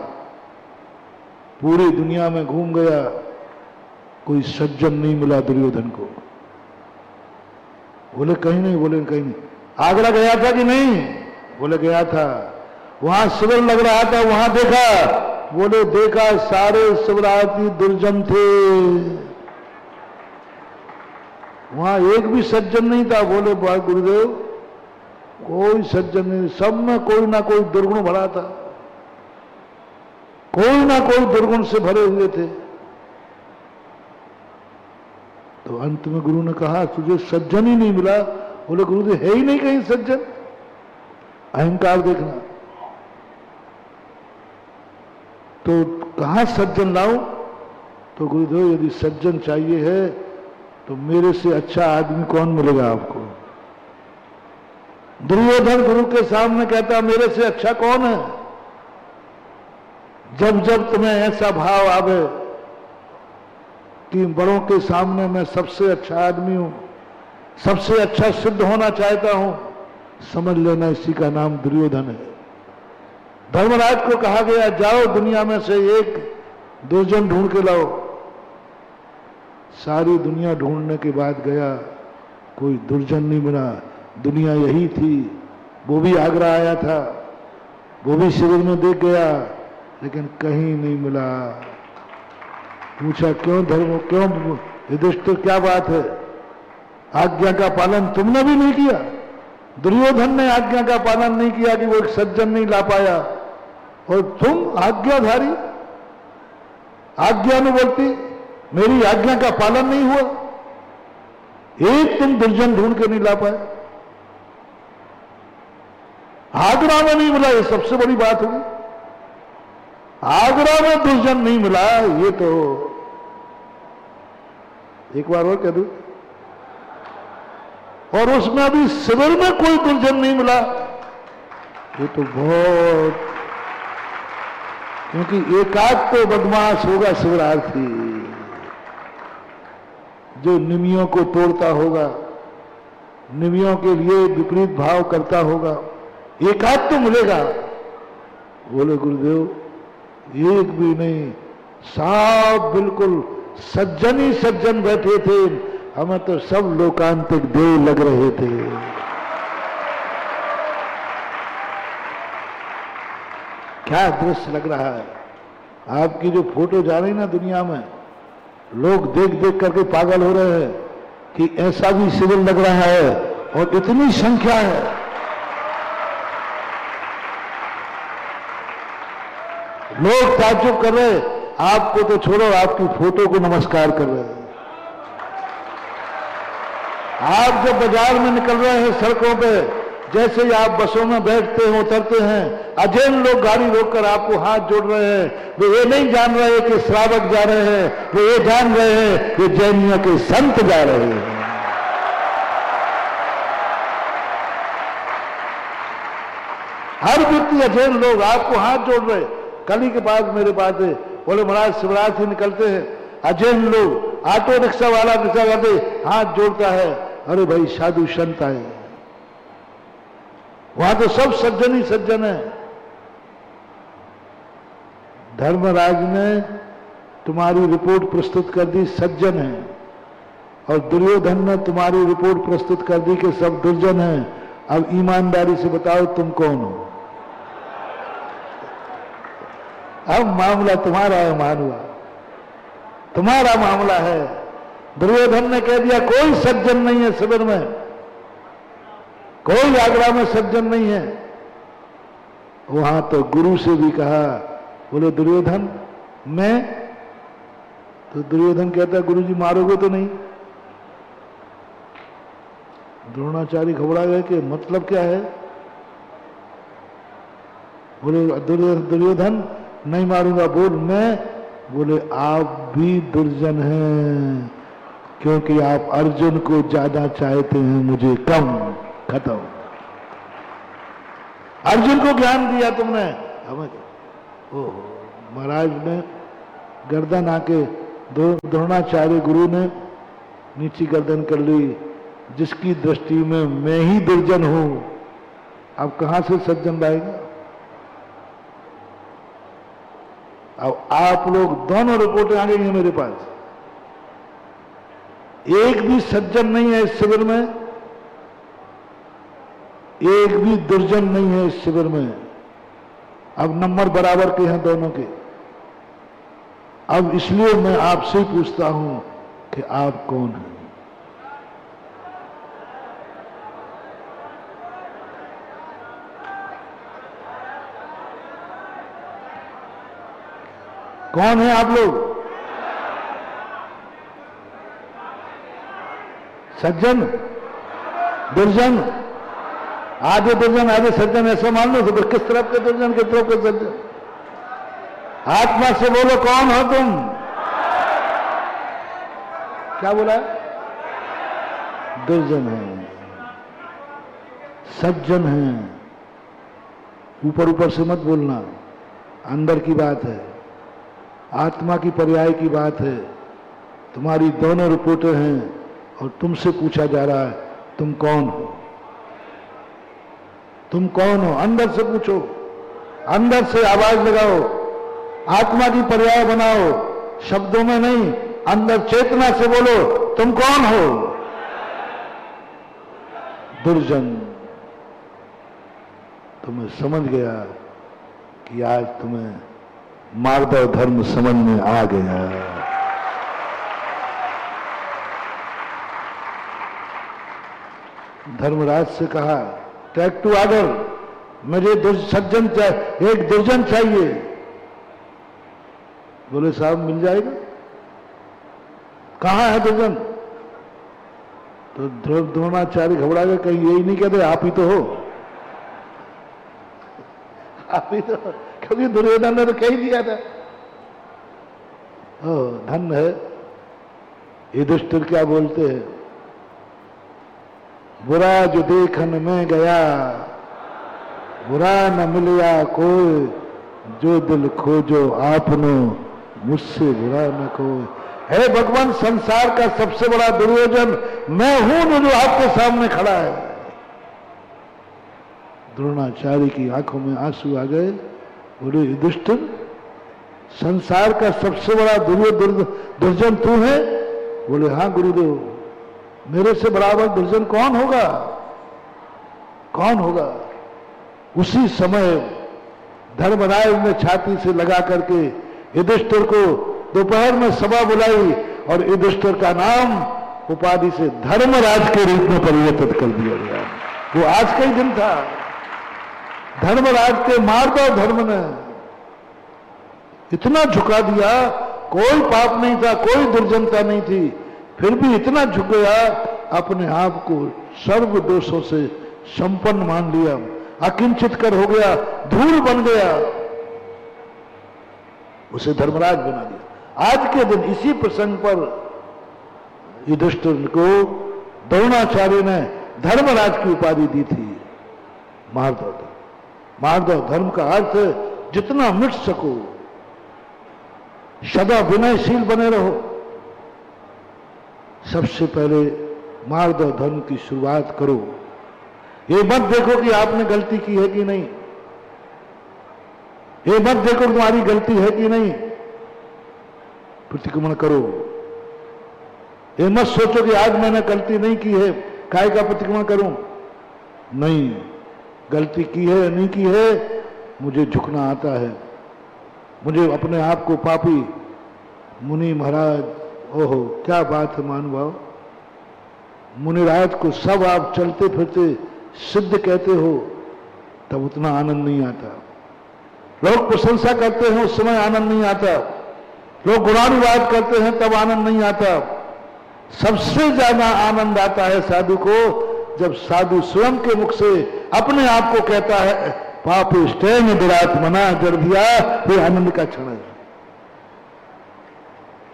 पूरी दुनिया में घूम गया, कोई सज्जन नहीं मिला दुर्योधन को। बोले कहीं नहीं, बोले कहीं नहीं। आगरा गया था कि नहीं? बोले गया था। वहां शिविर लग रहा था, वहां देखा? बोले देखा, सारे शिवरात्रि दुर्जन थे। वहां एक भी सज्जन नहीं था। बोले भाई गुरुदेव कोई सज्जन नहीं, सब में कोई ना कोई दुर्गुण भरा था, कोई ना कोई दुर्गुण से भरे हुए थे। तो अंत में गुरु ने कहा तुझे सज्जन ही नहीं मिला। बोले गुरुदेव है ही नहीं कहीं सज्जन, अहंकार देखना। तो कहां सज्जन लाऊं? तो गुरुदेव यदि सज्जन चाहिए है तो मेरे से अच्छा आदमी कौन मिलेगा आपको? दुर्योधन गुरु के सामने कहता मेरे से अच्छा कौन है? जब जब तुम्हें ऐसा भाव आवे कि बड़ों के सामने मैं सबसे अच्छा आदमी हूं, सबसे अच्छा सिद्ध होना चाहता हूं, समझ लेना इसी का नाम दुर्योधन है। धर्मराज को कहा गया जाओ दुनिया में से एक दुर्जन ढूंढ के लाओ। सारी दुनिया ढूंढने के बाद गया, कोई दुर्जन नहीं मिला। दुनिया यही थी। वो भी आगरा आया था, वो भी शिविर में देख गया, लेकिन कहीं नहीं मिला। पूछा क्यों धर्म, क्यों युधिष्ठिर क्या बात है? आज्ञा का पालन तुमने भी नहीं किया। दुर्योधन ने आज्ञा का पालन नहीं किया कि वो एक सज्जन नहीं ला पाया, और तुम आज्ञाधारी, आज्ञानुवर्ती, मेरी आज्ञा का पालन नहीं हुआ, एक तुम दुर्जन ढूंढ के नहीं ला पाए। आगरा में नहीं मिला, ये सबसे बड़ी बात हुई। आगरा में दुर्जन नहीं मिला, ये तो एक बार और कह दूं, और उसमें अभी शिविर में कोई दुर्जन नहीं मिला, ये तो बहुत, क्योंकि एकाध तो बदमाश होगा शिविरार्थी जो निमियों को तोड़ता होगा, निमियों के लिए विपरीत भाव करता होगा, एकाध तो मिलेगा। बोले गुरुदेव एक भी नहीं, साफ बिल्कुल सज्जन ही सज्जन बैठे थे, हमें तो सब लोकांतिक देव लग रहे थे। क्या दृश्य लग रहा है। आपकी जो फोटो जा रही ना दुनिया में, लोग देख देख करके पागल हो रहे हैं कि ऐसा भी शिविर लग रहा है और इतनी संख्या है। लोग ताज्जुब कर रहे, आपको तो छोड़ो, आपकी फोटो को नमस्कार कर रहे हैं। आप जब बाजार में निकल रहे हैं सड़कों पे, जैसे ही आप बसों में बैठते हैं उतरते हैं, अजैन लोग गाड़ी रोककर आपको हाथ जोड़ रहे हैं। वे ये नहीं जान रहे कि श्रावक जा रहे हैं, वे ये जान रहे हैं कि जैनियों के संत जा रहे हैं। हर व्यक्ति अजैन लोग आपको हाथ जोड़ रहे। कल ही के बाद मेरे पास है, बोले महाराज शिवराज से निकलते हैं, अजैन लोग, ऑटो रिक्शा वाला रिक्शा करते हाथ जोड़ता है, अरे भाई साधु संत आए। वहां तो सब सज्जन ही सज्जन है। धर्मराज ने तुम्हारी रिपोर्ट प्रस्तुत कर दी, सज्जन है, और दुर्योधन ने तुम्हारी रिपोर्ट प्रस्तुत कर दी कि सब दुर्जन है। अब ईमानदारी से बताओ तुम कौन हो? अब मामला तुम्हारा है, मानुआ तुम्हारा मामला है। दुर्योधन ने कह दिया कोई सज्जन नहीं है शिविर में, कोई आगरा में सज्जन नहीं है। वहां तो गुरु से भी कहा, बोले दुर्योधन मैं, तो दुर्योधन कहता गुरुजी मारोगे तो नहीं? द्रोणाचार्य घबरा गए कि मतलब क्या है? बोले दुर्योधन नहीं मारूंगा। बोल मैं? बोले आप भी दुर्जन हैं, क्योंकि आप अर्जुन को ज्यादा चाहते हैं, मुझे कम। खत्म। अर्जुन को ज्ञान दिया तुमने, हमें ओह महाराज ने गर्दन आके द्रोणाचार्य गुरु ने नीची गर्दन कर ली। जिसकी दृष्टि में मैं ही दुर्जन हूं, अब कहां से सज्जन लाएगा? अब आप लोग दोनों रिपोर्टें आ गई हैं मेरे पास, एक भी सज्जन नहीं है इस शिविर में, एक भी दुर्जन नहीं है इस शिविर में। अब नंबर बराबर के हैं दोनों के। अब इसलिए मैं आपसे पूछता हूं कि आप कौन हैं? कौन है आप लोग? सज्जन, दुर्जन? आधे दुर्जन आधे सज्जन ऐसा मान लो तो फिर किस तरफ के दुर्जन किस तरफ के सज्जन? आत्मा से बोलो, कौन हो तुम? क्या बोला? दुर्जन है, सज्जन है। ऊपर ऊपर से मत बोलना, अंदर की बात है, आत्मा की पर्याय की बात है। तुम्हारी दोनों रिपोर्टें हैं और तुमसे पूछा जा रहा है तुम कौन हो? तुम कौन हो? अंदर से पूछो, अंदर से आवाज लगाओ, आत्मा की पर्याय बनाओ, शब्दों में नहीं, अंदर चेतना से बोलो, तुम कौन हो? दुर्जन। तो मैं समझ गया कि आज तुम्हें मार्दव धर्म समझ में आ गया। धर्मराज से कहा, टेक टू ऑर्डर, मुझे सज्जन चाहिए, एक दुर्जन चाहिए। बोले साहब मिल जाएगा। कहां है दुर्जन? तो द्रोणाचार्य घबरा गए, कहीं यही नहीं कहते आप ही तो हो, आप ही तो, क्योंकि दुर्योधन ने तो कह दिया था। ओ धन है युधिष्ठिर, क्या बोलते हैं, बुरा जो देखन में गया, बुरा न मिलिया कोई, जो दिल खोजो आपनो, मुझसे बुरा न कोई। हे भगवान, संसार का सबसे बड़ा दुर्योधन मैं हूं जो आपके सामने खड़ा है। द्रोणाचार्य की आंखों में आंसू आ गए। बोले युधिष्ठिर, संसार का सबसे बड़ा दुर्जन तू है? बोले हां गुरुदेव, मेरे से बराबर दुर्जन कौन होगा? कौन होगा? उसी समय धर्मराज ने छाती से लगा करके युधिष्ठिर को दोपहर में सभा बुलाई और युधिष्ठिर का नाम उपाधि से धर्मराज के रूप में परिवर्तित कर दिया गया। वो आज का ही दिन था। धर्मराज के मार्दव धर्म ने इतना झुका दिया, कोई पाप नहीं था, कोई दुर्जनता नहीं थी, फिर भी इतना झुक गया, अपने आप को सर्व दोषों से संपन्न मान लिया, अकिंचित कर हो गया, धूल बन गया, उसे धर्मराज बना दिया। आज के दिन इसी प्रसंग पर युधिष्ठिर को द्रोणाचार्य ने धर्मराज की उपाधि दी थी, मार्दव धर्म। मार्दव धर्म का अर्थ जितना मिट सको सदा विनयशील बने रहो। सबसे पहले मार्दव धर्म की शुरुआत करो। ये मत देखो कि आपने गलती की है कि नहीं, ये मत देखो तुम्हारी गलती है कि नहीं, प्रतिक्रमण करो। ये मत सोचो कि आज मैंने गलती नहीं की है, काय का प्रतिक्रमण करूं। नहीं, गलती की है या नहीं की है, मुझे झुकना आता है, मुझे अपने आप को पापी। मुनि महाराज, ओहो क्या बात है महानुभाव, मुनिराज को सब आप चलते फिरते सिद्ध कहते हो, तब उतना आनंद नहीं आता। लोग प्रशंसा करते हैं उस समय आनंद नहीं आता, लोग गुणानुवाद करते हैं तब आनंद नहीं आता। सबसे ज्यादा आनंद आता है साधु को जब साधु स्वयं के मुख से अपने आप को कहता है पापिष्टेन दुरात्मना गर्भिया। ये आनंद का क्षण है,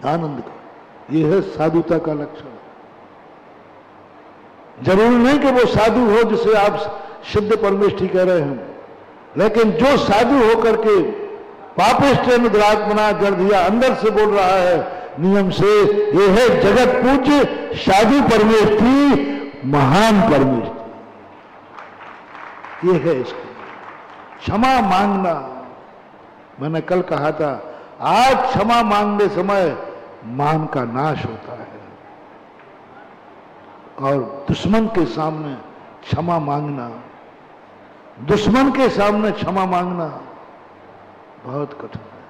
आनंद का। यह है साधुता का लक्षण। जरूरी नहीं कि वो साधु हो जिसे आप सिद्ध परमेष्ठी कह रहे हैं, लेकिन जो साधु होकर के पापिष्टेन दुरात्मना गर्भिया अंदर से बोल रहा है नियम से, यह है जगत पूज्य साधु परमेष्ठी, महान परमेष्ठी। यह है इसको क्षमा मांगना। मैंने कल कहा था, आज क्षमा मांगने समय मान का नाश होता है, और दुश्मन के सामने क्षमा मांगना, दुश्मन के सामने क्षमा मांगना बहुत कठिन है।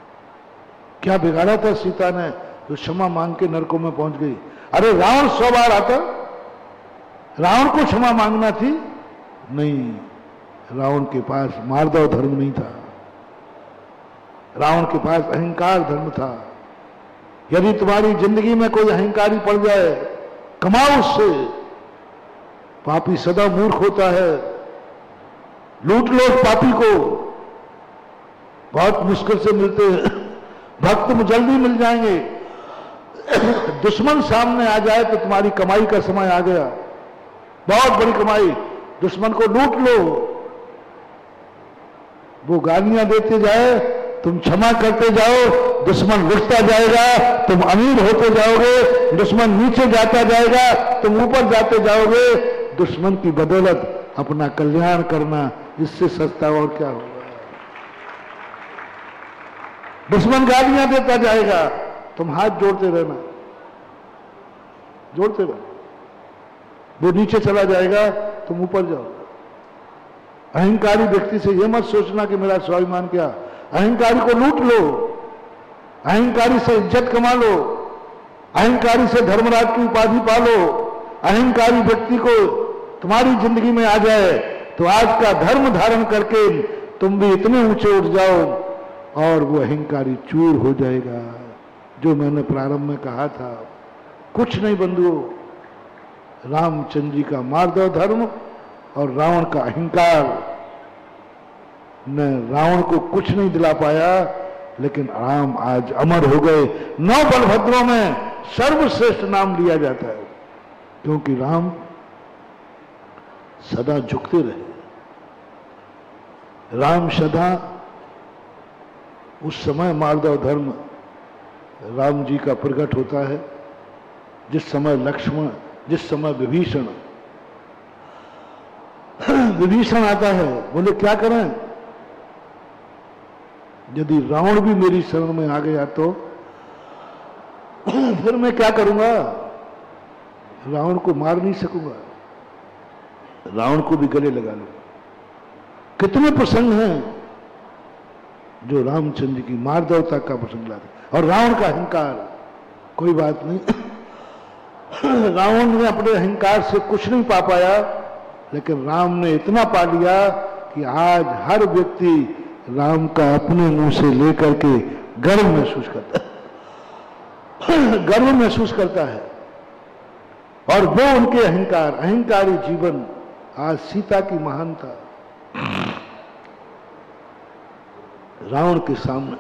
क्या बिगाड़ा था सीता ने जो क्षमा मांग के नरकों में पहुंच गई? अरे रावण 100 बार आता, रावण को क्षमा मांगना थी? नहीं, रावण के पास मार्दव धर्म नहीं था। रावण के पास अहंकार धर्म था। यदि तुम्हारी जिंदगी में कोई अहंकारी पड़ जाए, कमाओ उससे। पापी सदा मूर्ख होता है। लूट लो उस पापी को, बहुत मुश्किल से मिलते हैं भक्त जल्दी मिल जाएंगे। दुश्मन सामने आ जाए तो तुम्हारी कमाई का समय आ गया, बहुत बड़ी कमाई। दुश्मन को लूट लो, वो गालियां देते जाए, तुम क्षमा करते जाओ, दुश्मन रुकता जाएगा, तुम अमीर होते जाओगे। दुश्मन नीचे जाता जाएगा, तुम ऊपर जाते जाओगे। दुश्मन की बदौलत अपना कल्याण करना, इससे सस्ता और क्या होगा। दुश्मन गालियां देता जाएगा, तुम हाथ जोड़ते रहना, जोड़ते रहना। वो नीचे चला जाएगा, तुम ऊपर जाओ। अहंकारी व्यक्ति से यह मत सोचना कि मेरा स्वाभिमान क्या। अहंकारी को लूट लो, अहंकारी से इज्जत कमा लो, अहंकारी से धर्मराज की उपाधि पालो। अहंकारी व्यक्ति को तुम्हारी जिंदगी में आ जाए तो आज का धर्म धारण करके तुम भी इतने ऊंचे उठ जाओ और वो अहंकारी चूर हो जाएगा। जो मैंने प्रारंभ में कहा था, कुछ नहीं बंधुओं, रामचंद्र जी का मार्दव धर्म और रावण का अहंकार ने रावण को कुछ नहीं दिला पाया, लेकिन राम आज अमर हो गए। 9 बलभद्रों में सर्वश्रेष्ठ नाम लिया जाता है, क्योंकि राम सदा झुकते रहे। राम सदा, उस समय मार्दव धर्म राम जी का प्रकट होता है जिस समय लक्ष्मण, जिस समय विभीषण आता है। बोले क्या करें, यदि रावण भी मेरी शरण में आ गया तो फिर मैं क्या करूंगा। रावण को मार नहीं सकूंगा, रावण को भी गले लगा लूंगा। कितने प्रसंग हैं जो रामचंद्र की मार्दवता का प्रसंग लाते। और रावण का अहंकार, कोई बात नहीं, रावण ने अपने अहंकार से कुछ नहीं पा पाया, लेकिन राम ने इतना पा लिया कि आज हर व्यक्ति राम का अपने मुंह से लेकर के गर्व महसूस करता है, गर्व महसूस करता है। और वो उनके अहंकार, अहंकारी जीवन आज सीता की महानता रावण के सामने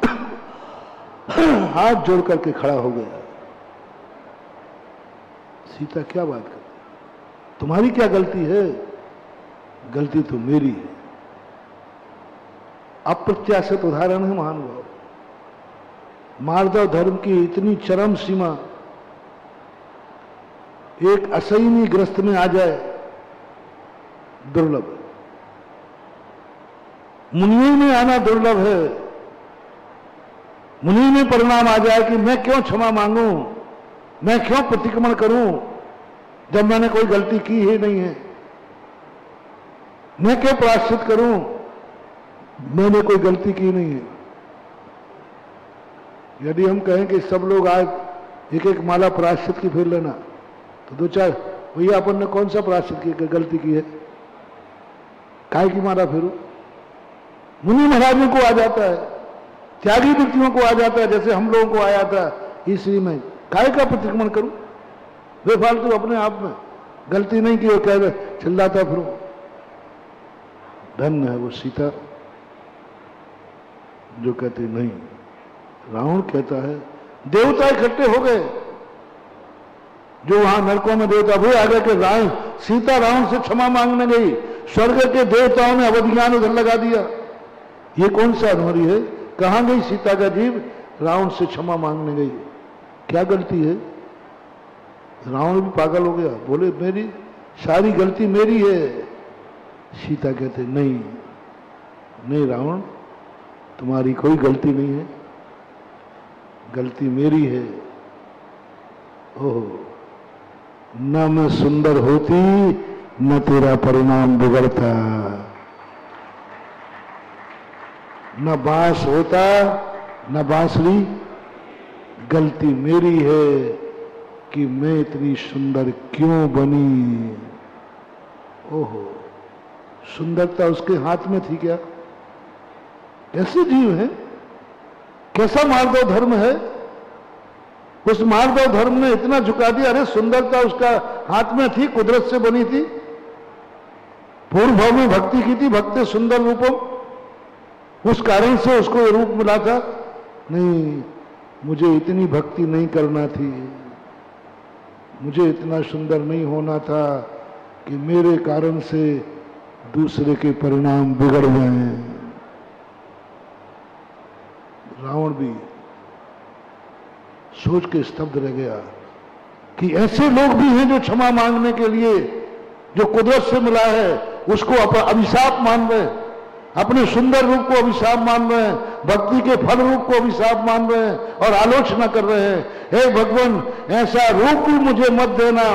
हाथ जोड़ करके खड़ा हो गया। सीता क्या बात करती, तुम्हारी क्या गलती है। गलती तो मेरी है। अप्रत्याशित उदाहरण है महानुभाव। मार्दव धर्म की इतनी चरम सीमा एक असैनी ग्रस्त में आ जाए, दुर्लभ। मुनियों में आना दुर्लभ है। मुनि में परिणाम आ जाए कि मैं क्यों क्षमा मांगू, मैं क्यों प्रतिक्रमण करूं जब मैंने कोई गलती की ही नहीं है। मैं क्यों प्रायश्चित करूं, मैंने कोई गलती की नहीं है। यदि हम कहें कि सब लोग आज एक एक माला प्रायश्चित की फिर लेना, तो 2-4 भैया अपन ने कौन सा प्रायश्चित की गलती की है, काय की माला फिरू। मुनि महाराजों को आ जाता है, त्यागी व्यक्तियों को आ जाता है, जैसे हम लोगों को आया था ईस्वी में, काय का प्रतिक्रमण करूं। बेफालतू अपने आप में गलती नहीं की वो कह रहे चिल्लाता फिरूं। धन्य है वो सीता जो कहती नहीं। रावण कहता है देवता इकट्ठे हो गए, जो वहां नरकों में देवता वो आ गए कि रावण, सीता रावण से क्षमा मांगने गई, स्वर्ग के देवताओं ने अवधियान उधर लगा दिया। ये कौन सा अधमरी है, कहां गई सीता का जीव, रावण से क्षमा मांगने गई। क्या गलती है। रावण भी पागल हो गया, बोले मेरी सारी गलती मेरी है। सीता कहते नहीं नहीं रावण, तुम्हारी कोई गलती नहीं है, गलती मेरी है। ओह, न मैं सुंदर होती न तेरा परिणाम बिगड़ता, न बांस होता न बांसुरी। गलती मेरी है कि मैं इतनी सुंदर क्यों बनी। ओहो, सुंदरता उसके हाथ में थी क्या। कैसे जीव है, कैसा मार्दव धर्म है? उस मार्दव धर्म ने इतना झुका दिया। अरे सुंदरता उसका हाथ में थी, कुदरत से बनी थी, पूर्व भाव में भक्ति की थी, भक्ति सुंदर रूपम, उस कारण से उसको ये रूप मिला था। नहीं, मुझे इतनी भक्ति नहीं करना थी, मुझे इतना सुंदर नहीं होना था कि मेरे कारण से दूसरे के परिणाम बिगड़ जाएं। रावण भी सोच के स्तब्ध रह गया कि ऐसे लोग भी हैं जो क्षमा मांगने के लिए जो कुदरत से मिला है उसको अभिशाप मान रहे हैं, अपने सुंदर रूप को अभिशाप मान रहे हैं, भक्ति के फल रूप को अभिशाप मान रहे हैं और आलोचना कर रहे हैं। हे भगवान, ऐसा रूप भी मुझे मत देना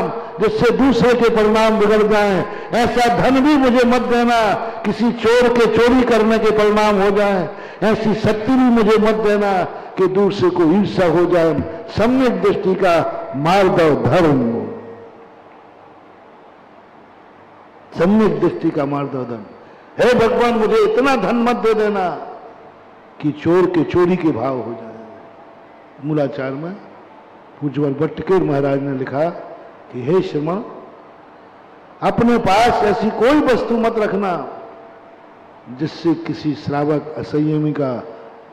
जिससे दूसरे के परिणाम बिगड़ जाएं, ऐसा धन भी मुझे मत देना किसी चोर के चोरी करने के परिणाम हो जाएं, ऐसी शक्ति भी मुझे मत देना कि दूसरे को ईर्ष्या हो जाए। सम्यक दृष्टि का मार्दव धर्म, सम्यक दृष्टि का मार्दव धर्म। हे भगवान, मुझे इतना धन मत दे देना कि चोर के चोरी के भाव हो जाए। मूलाचार में पूज्यवर भट्टकेर महाराज ने लिखा कि हे श्रमण, अपने पास ऐसी कोई वस्तु मत रखना जिससे किसी श्रावक असंयमी का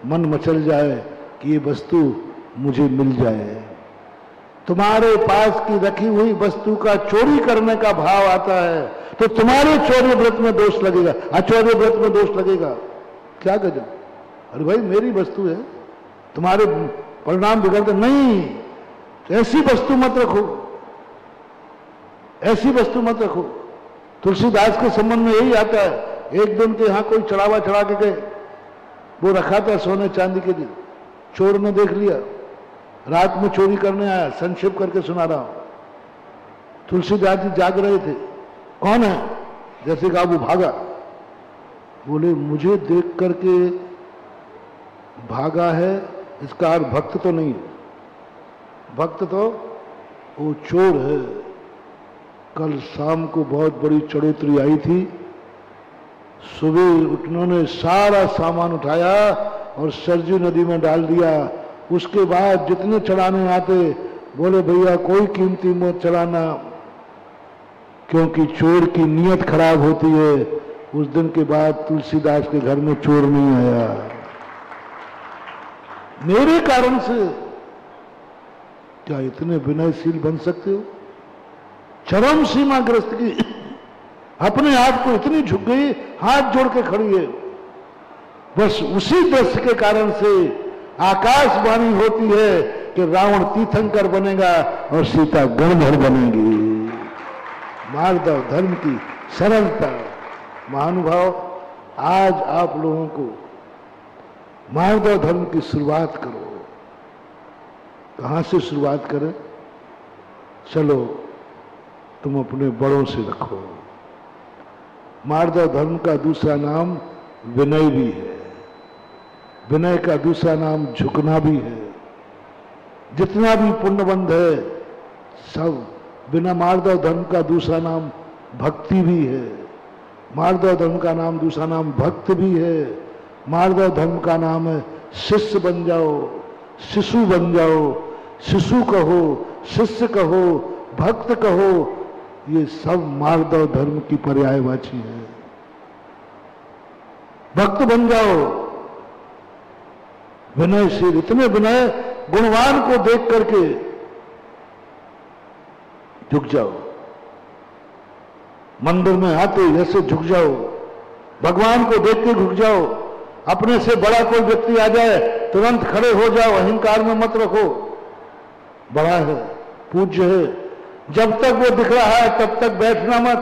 मन मचल जाए कि ये वस्तु मुझे मिल जाए। तुम्हारे पास की रखी हुई वस्तु का चोरी करने का भाव आता है तो तुम्हारे चौर्य व्रत में दोष लगेगा, अचौर्य व्रत में दोष लगेगा। क्या गजब! अरे भाई, मेरी वस्तु है, तुम्हारे परिणाम बिगड़ते नहीं, तो ऐसी वस्तु मत रखो, ऐसी वस्तु मत रखो। तुलसीदास के संबंध में यही आता है। एक दिन के यहां कोई चढ़ावा चढ़ा के गए, वो रखा था सोने चांदी के लिए, चोर ने देख लिया, रात में चोरी करने आया। संक्षेप करके सुना रहा हूं। तुलसीदास जी जाग रहे थे, कौन है? जैसे कहा वो भागा। बोले मुझे देख करके भागा है, इसका अर्थ भक्त तो नहीं है, भक्त तो वो चोर है। कल शाम को बहुत बड़ी चढ़ोतरी आई थी, सुबह उन्होंने सारा सामान उठाया और सरजू नदी में डाल दिया। उसके बाद जितने चढ़ाने आते बोले भैया कोई कीमती मत चढ़ाना, क्योंकि चोर की नीयत खराब होती है। उस दिन के बाद तुलसीदास के घर में चोर नहीं आया। मेरे कारण से क्या इतने विनयशील बन सकते हो? चरम सीमाग्रस्त की अपने आप को इतनी झुक गई, हाथ जोड़ के खड़ी है। बस उसी दृश्य के कारण से आकाशवाणी होती है कि रावण तीर्थंकर बनेगा और सीता गणधर बनेगी। मार्दव धर्म की सरलता। महानुभाव, आज आप लोगों को मार्दव धर्म की शुरुआत करो। कहां से शुरुआत करें? चलो तुम अपने बड़ों से रखो। मार्दव धर्म का दूसरा नाम विनय भी है, विनय का दूसरा नाम झुकना भी है। जितना भी पुण्यबंध है सब बिना मार्दव धर्म का दूसरा नाम भक्ति भी है। मार्दव धर्म का नाम दूसरा नाम भक्त भी है। मार्दव धर्म का नाम है शिष्य बन जाओ, शिशु बन जाओ। शिशु कहो, शिष्य कहो, भक्त कहो, ये सब मार्दव धर्म की पर्यायवाची है। भक्त बन जाओ, विनयशील, इतने विनय, गुणवान को देख करके झुक जाओ। मंदिर में आते जैसे झुक जाओ, भगवान को देख के झुक जाओ। अपने से बड़ा कोई व्यक्ति आ जाए तुरंत खड़े हो जाओ, अहंकार में मत रखो। बड़ा है, पूज्य है, जब तक वो दिख रहा है तब तक बैठना मत,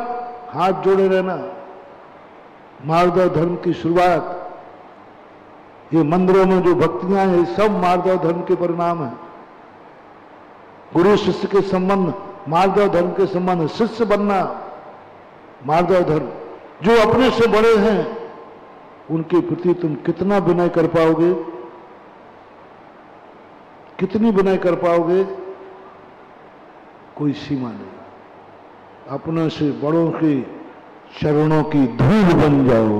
हाथ जोड़े रहना। मार्दव धर्म की शुरुआत, ये मंदिरों में जो भक्तियां हैं सब मार्दव धर्म के परिणाम है। गुरु शिष्य के संबंध मार्दव धर्म के संबंध, शिष्य बनना मार्दव धर्म। जो अपने से बड़े हैं उनके प्रति तुम कितना विनय कर पाओगे, कितनी विनय कर पाओगे, कोई सीमा नहीं। अपने से बड़ों के चरणों की धूल बन जाओ,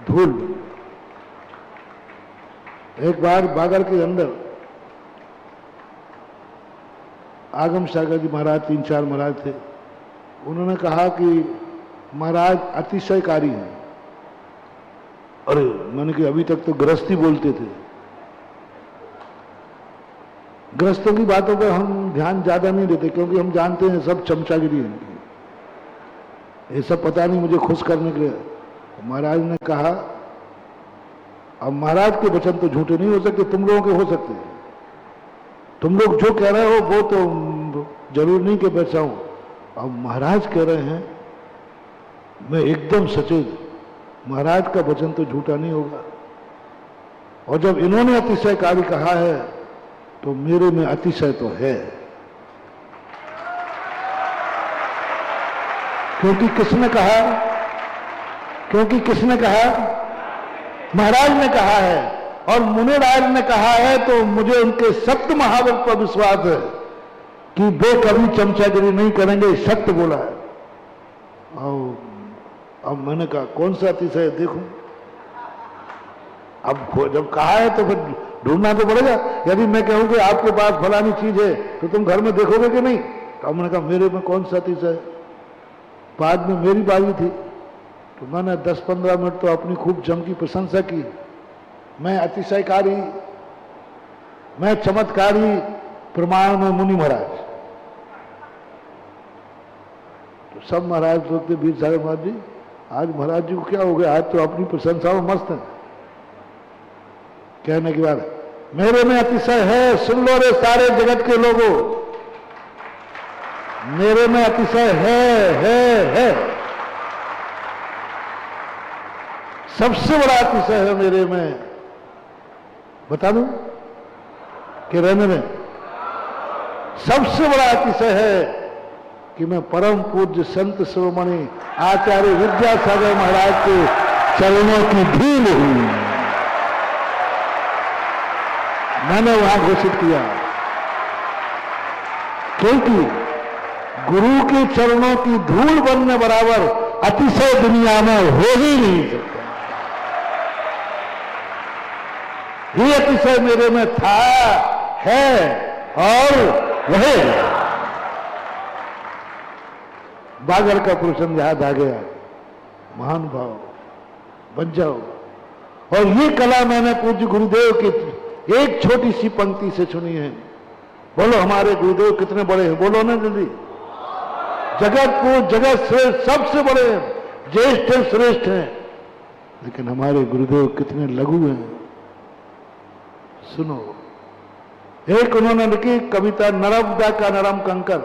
धूल बन जाओ। एक बार बागड़ के अंदर आगम सागर जी महाराज 3-4 महाराज थे। उन्होंने कहा कि महाराज अतिशयकारी हैं। अरे मैंने कि अभी तक तो गृहस्थी बोलते थे। गृहस्थों की बातों पर हम ध्यान ज्यादा नहीं देते क्योंकि हम जानते हैं सब चमचागिरी है इनकी, ये सब पता नहीं मुझे खुश करने के लिए। महाराज ने कहा, अब महाराज के वचन तो झूठे नहीं हो सकते, तुम लोगों के हो सकते हैं। तुम लोग जो कह रहे हो वो तो जरूर नहीं कि बचाऊं। अब महाराज कह रहे हैं, मैं एकदम सचेत, महाराज का वचन तो झूठा नहीं होगा। और जब इन्होंने अतिशयकारी कहा है तो मेरे में अतिशय तो है, क्योंकि किसने कहा? क्योंकि किसने कहा? महाराज ने कहा है। और मुनिराज ने कहा है तो मुझे उनके सत्य महावत पर विश्वास है कि वे कभी चमचागिरी नहीं करेंगे, सत्य बोला है। और अब मैंने कहा कौन सा अतिशय देखूं? अब जब कहा है तो फिर ढूंढना तो पड़ेगा। यदि मैं कहूं कि आपके पास फलानी चीज है तो तुम घर में देखोगे कि नहीं? तो मैंने कहा मेरे में कौन सा अतिशय? बाद में मेरी बारी थी तो मैंने 10-15 मिनट तो अपनी खूब जम की प्रशंसा की। मैं अतिशयकारी, मैं चमत्कारी, प्रमाण में मुनि महाराज। तो सब महाराज सोचते, वीर सागर महाराज जी आज महाराज जी को क्या हो गया, आज तो अपनी प्रशंसा में मस्त है। कहने के बाद मेरे में अतिशय है, सुन लो रे सारे जगत के लोगों, मेरे में अतिशय है। सबसे बड़ा अतिशय है मेरे में, बता दूं कि रहने में सबसे बड़ा अतिशय है कि मैं परम पूज्य संत शिरोमणि आचार्य विद्यासागर महाराज के चरणों की धूल हूं। मैंने वहां घोषित किया, क्योंकि गुरु के चरणों की धूल बनने बराबर अतिशय दुनिया में हो ही नहीं सकता। ये अतिशय मेरे में था, है और रहेगा। बागर का प्रसंग याद आ गया, महान भाव बन जाओ। और ये कला मैंने पूज्य गुरुदेव की एक छोटी सी पंक्ति से सुनी है। बोलो हमारे गुरुदेव कितने बड़े हैं, बोलो ना जल्दी। जगत को जगत श्रेष्ठ, सबसे बड़े हैं, ज्येष्ठ हैं, श्रेष्ठ हैं। लेकिन हमारे गुरुदेव कितने लघु हैं। सुनो, एक उन्होंने लिखी कविता नर्मदा का नरम कंकर,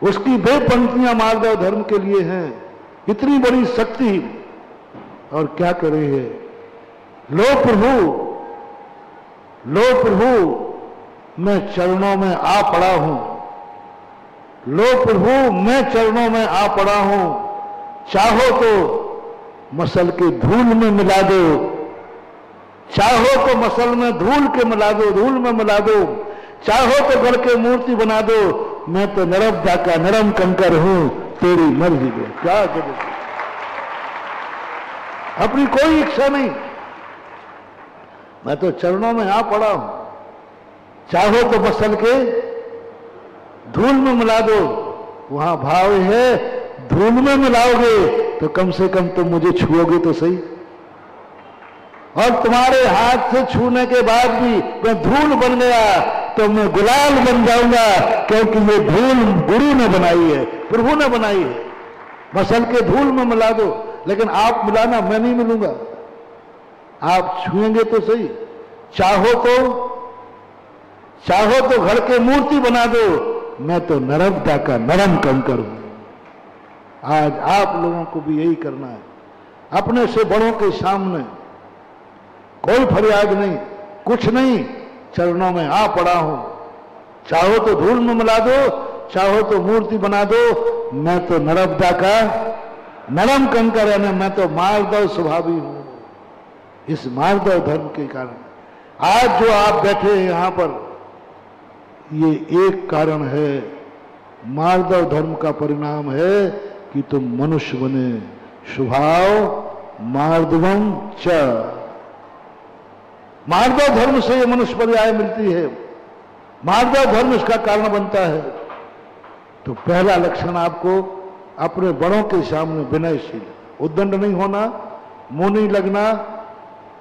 उसकी 2 पंक्तियां माधव धर्म के लिए हैं। इतनी बड़ी शक्ति और क्या करे है। लो प्रभु मैं चरणों में आ पड़ा हूं। लो प्रभु मैं चरणों में आ पड़ा हूं। चाहो तो मसल के धूल में मिला दो, चाहो तो मसल में धूल के मिला दो, धूल में मिला दो। चाहो तो गढ़ के मूर्ति बना दो, मैं तो नर्मदा का नरम कंकर हूं, तेरी मर्जी दो। क्या करो, अपनी कोई इच्छा नहीं, मैं तो चरणों में आ पड़ा हूं। चाहो तो मसल के धूल में मिला दो। वहां भाव है, धूल में मिलाओगे तो कम से कम तुम मुझे छुओगे तो सही। और तुम्हारे हाथ से छूने के बाद भी मैं धूल बन गया तो मैं गुलाल बन जाऊंगा, क्योंकि ये धूल गुरु ने बनाई है, प्रभु ने बनाई है। मसल के धूल में मिला दो, लेकिन आप मिलाना, मैं नहीं मिलूंगा। आप छुएंगे तो सही। चाहो तो घर के मूर्ति बना दो, मैं तो नर्मदा का नरम कंकर हूं। आज आप लोगों को भी यही करना है। अपने से बड़ों के सामने कोई फरियाद नहीं, कुछ नहीं, चरणों में आ पड़ा हूं। चाहो तो धूल में मिला दो, चाहो तो मूर्ति बना दो, मैं तो नर्मदा का नरम कंकर है, मैं तो मार्दव स्वभावी हूं। इस मार्दव धर्म के कारण आज जो आप बैठे हैं यहां पर, ये एक कारण है। मार्दव धर्म का परिणाम है कि तुम मनुष्य बने। स्वभाव मार्दवम च, मार्दव धर्म से ये मनुष्य पर्याय मिलती है, मार्दव धर्म इसका कारण बनता है। तो पहला लक्षण आपको अपने बड़ों के सामने विनयशील, उद्दंड नहीं होना, मुंह नहीं लगना।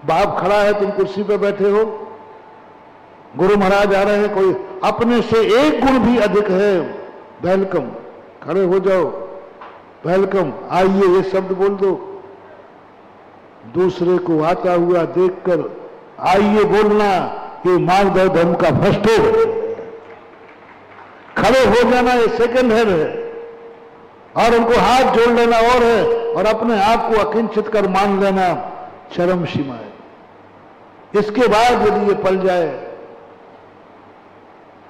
बाप खड़ा है, तुम कुर्सी पे बैठे हो, गुरु महाराज आ रहे हैं, कोई अपने से एक गुण भी अधिक है, वेलकम, खड़े हो जाओ, वेलकम, आइए, ये शब्द बोल दो। दूसरे को आता हुआ देखकर आइए बोलना, ये मार्दव धर्म का फर्स्ट एड है। खड़े हो जाना ये सेकंड हैंड है, और उनको हाथ जोड़ लेना और है, और अपने आप को अकिंचित कर मान लेना चरम सीमा है। इसके बाद यदि ये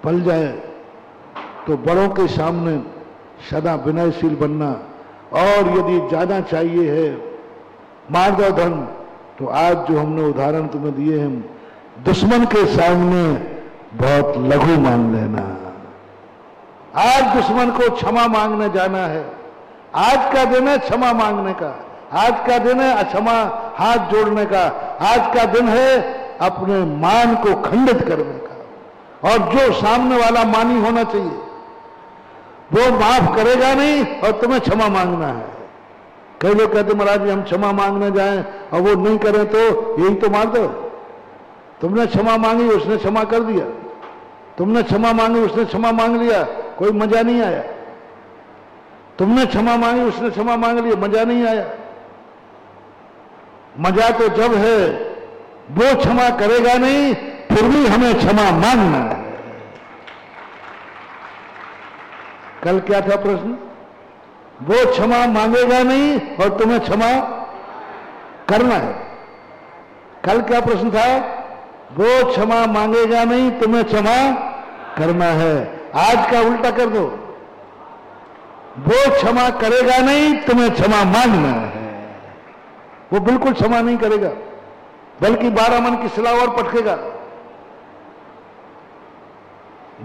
पल जाए तो बड़ों के सामने सदा विनयशील बनना। और यदि ज्यादा चाहिए है मार्दव धर्म, तो आज जो हमने उदाहरण तुम्हें दिए हैं, दुश्मन के सामने बहुत लघु मान लेना। आज दुश्मन को क्षमा मांगने जाना है, आज का दिन है क्षमा मांगने का, आज का दिन है क्षमा हाथ जोड़ने का, आज का दिन है अपने मान को खंडित करने का। और जो सामने वाला मानी होना चाहिए वो माफ करेगा नहीं, और तुम्हें क्षमा मांगना है। कई लोग कहते महाराज जी हम क्षमा मांगने जाएं और वो नहीं करें तो यही तो मार दो। तुमने क्षमा मांगी, उसने क्षमा कर दिया, तुमने क्षमा मांगी, उसने क्षमा मांग लिया, कोई मजा नहीं आया। तुमने क्षमा मांगी, उसने क्षमा मांग लिया, मजा नहीं आया। मजा तो जब है वो क्षमा करेगा नहीं, फिर भी हमें क्षमा मांगना है। कल क्या था प्रश्न? वो क्षमा मांगेगा नहीं और तुम्हें क्षमा करना है। कल क्या प्रश्न था? वो क्षमा मांगेगा नहीं, तुम्हें क्षमा करना है। आज का उल्टा कर दो, वो क्षमा करेगा नहीं, तुम्हें क्षमा मांगना है। वो बिल्कुल क्षमा नहीं करेगा, बल्कि 12 मन की सिला और पटकेगा,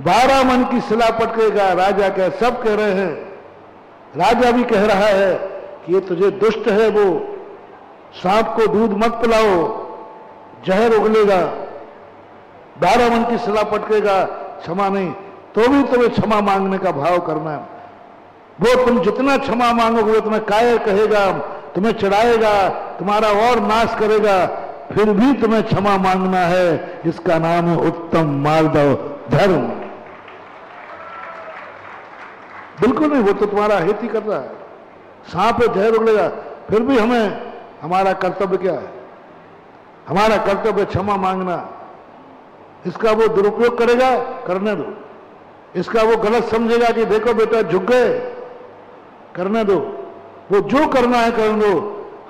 12 मन की सिला पटकेगा। राजा कह, सब कह रहे हैं, राजा भी कह रहा है कि ये तुझे दुष्ट है, वो सांप को दूध मत पिलाओ, जहर उगलेगा। 12 मन की सिला पटकेगा, क्षमा नहीं, तो भी तुम्हें क्षमा मांगने का भाव करना है। वो तुम जितना क्षमा मांगोगे उतना कायर कहेगा, तुम्हें चिढ़ाएगा, तुम्हारा और नाश करेगा, फिर भी तुम्हें क्षमा मांगना है। इसका नाम है उत्तम मार्दव धर्म। बिल्कुल नहीं, वो तो तुम्हारा हित ही कर रहा है। सांप पे जहर उगलेगा, फिर भी हमारा कर्तव्य क्या है? हमारा कर्तव्य क्षमा मांगना। इसका वो दुरुपयोग करेगा, करने दो। इसका वो गलत समझेगा कि देखो बेटा झुक गए, करने दो। वो जो करना है करने दो।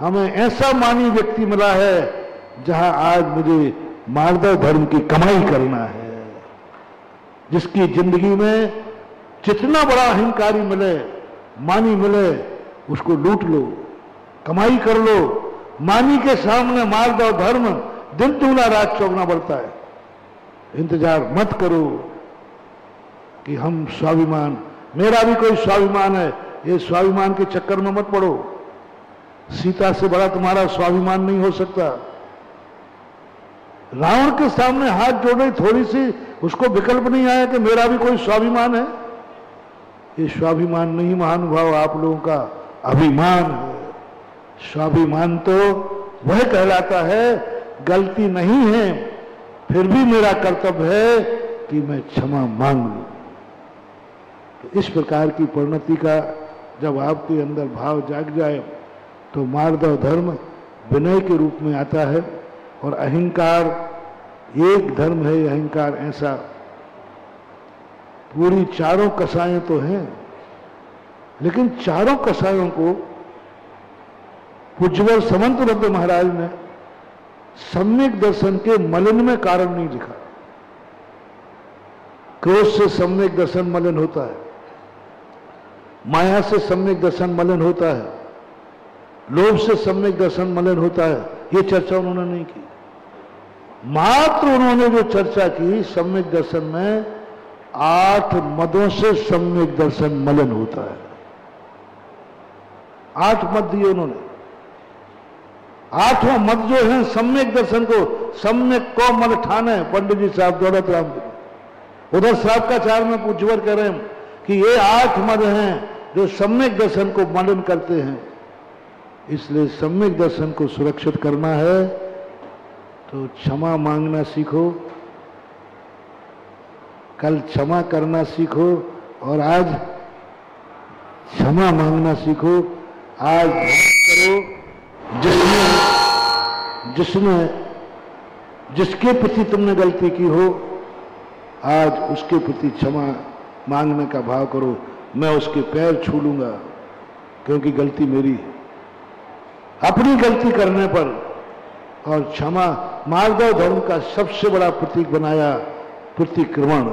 हमें ऐसा मानी व्यक्ति मिला है जहां आज मुझे मार्दव धर्म की कमाई करना है, जिसकी जिंदगी में जितना बड़ा अहंकारी मिले, मानी मिले, उसको लूट लो, कमाई कर लो। मानी के सामने मार्दव धर्म दिन दूना रात चौगुना बढ़ता है। इंतजार मत करो कि हम स्वाभिमान, मेरा भी कोई स्वाभिमान है, ये स्वाभिमान के चक्कर में मत पड़ो। सीता से बड़ा तुम्हारा स्वाभिमान नहीं हो सकता। रावण के सामने हाथ जोड़े, थोड़ी सी उसको विकल्प नहीं आया कि मेरा भी कोई स्वाभिमान है। ये स्वाभिमान नहीं महानुभाव, आप लोगों का अभिमान है। स्वाभिमान तो वह कहलाता है, गलती नहीं है फिर भी मेरा कर्तव्य है कि मैं क्षमा मांग लूं। तो इस प्रकार की परिणति का जब आपके अंदर भाव जाग जाए तो मार्दव धर्म विनय के रूप में आता है। और अहंकार एक धर्म है, अहंकार ऐसा, पूरी चारों कसाएं तो हैं, लेकिन चारों कसायों को पूज्यवर समंत रब्बे महाराज ने सम्यक दर्शन के मलिन में कारण नहीं लिखा। क्रोध से सम्यक दर्शन मलिन होता है, माया से सम्यक दर्शन मलिन होता है, लोभ से सम्यक दर्शन मलिन होता है। ये चर्चा उन्होंने नहीं की। मात्र उन्होंने जो चर्चा की, सम्यक दर्शन में 8 मदों से सम्यक दर्शन मलिन होता है। 8 मद दिए उन्होंने। 8वां मत जो है सम्यक दर्शन को, सम्यक को मल ठाने, पंडित जी साहब दौलत राम जी उधर श्रावकाचार्य में पूज्यवर कह रहे हैं कि ये 8 मद हैं जो सम्यक दर्शन को मनन करते हैं। इसलिए सम्यक दर्शन को सुरक्षित करना है तो क्षमा मांगना सीखो, कल क्षमा करना सीखो और आज क्षमा मांगना सीखो। आज करो जिसके प्रति तुमने गलती की हो, आज उसके प्रति क्षमा मांगने का भाव करो। मैं उसके पैर छू लूंगा क्योंकि गलती मेरी है। अपनी गलती करने पर और क्षमा मार्गव धर्म का सबसे बड़ा प्रतीक बनाया प्रतिक्रमण।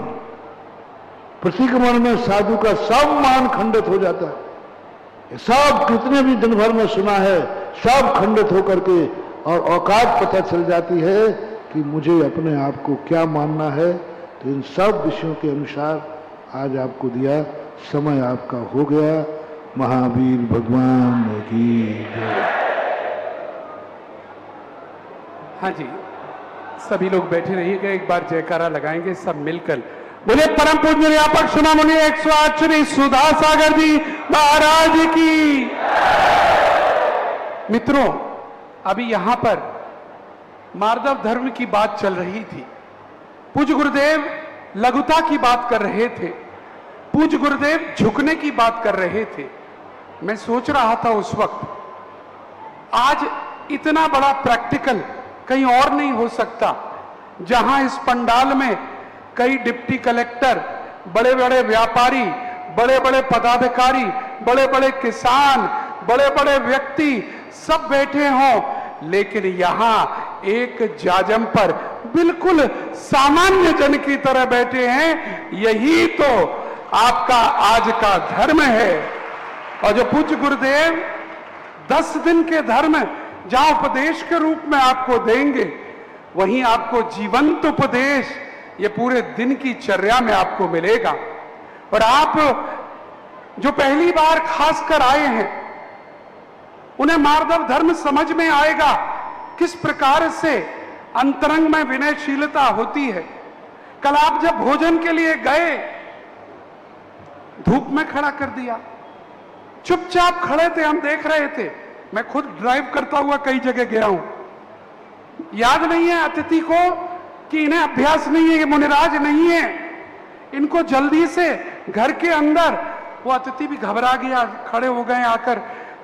प्रतिक्रमण में साधु का सब मान खंडित हो जाता है। सब कितने भी दिन भर में सुना है, सब खंडित होकर के और औकात पता चल जाती है कि मुझे अपने आप को क्या मानना है। तो इन सब विषयों के अनुसार आज आपको दिया, समय आपका हो गया। महावीर भगवान की जय। हाँ जी, सभी लोग बैठे रहिएगा, एक बार जयकारा लगाएंगे सब मिलकर। बोले परम पूज्य व्यापक शिरोमणि 108 श्री सुधा सागर जी महाराज की। मित्रों, अभी यहां पर मार्दव धर्म की बात चल रही थी। पूज्य गुरुदेव लघुता की बात कर रहे थे, पूज्य गुरुदेव झुकने की बात कर रहे थे। मैं सोच रहा था उस वक्त, आज इतना बड़ा प्रैक्टिकल कहीं और नहीं हो सकता, जहां इस पंडाल में कई डिप्टी कलेक्टर, बड़े बड़े व्यापारी, बड़े बड़े पदाधिकारी, बड़े बड़े किसान, बड़े बड़े व्यक्ति सब बैठे हों, लेकिन यहां एक जाजम पर बिल्कुल सामान्य जन की तरह बैठे हैं। यही तो आपका आज का धर्म है। और जो पूज्य गुरुदेव 10 दिन के धर्म जहां उपदेश के रूप में आपको देंगे, वहीं आपको जीवंत उपदेश ये पूरे दिन की चर्या में आपको मिलेगा। और आप जो पहली बार खासकर आए हैं, उन्हें मार्दव धर्म समझ में आएगा किस प्रकार से अंतरंग में विनयशीलता होती है। कल आप जब भोजन के लिए गए, धूप में खड़ा कर दिया, चुपचाप खड़े थे, हम देख रहे थे। मैं खुद ड्राइव करता हुआ कई जगह गया हूं। याद नहीं है अतिथि को कि इन्हें अभ्यास नहीं है, ये मुनिराज नहीं है, इनको जल्दी से घर के अंदर। वो अतिथि भी घबरा गया, खड़े हो गए आकर,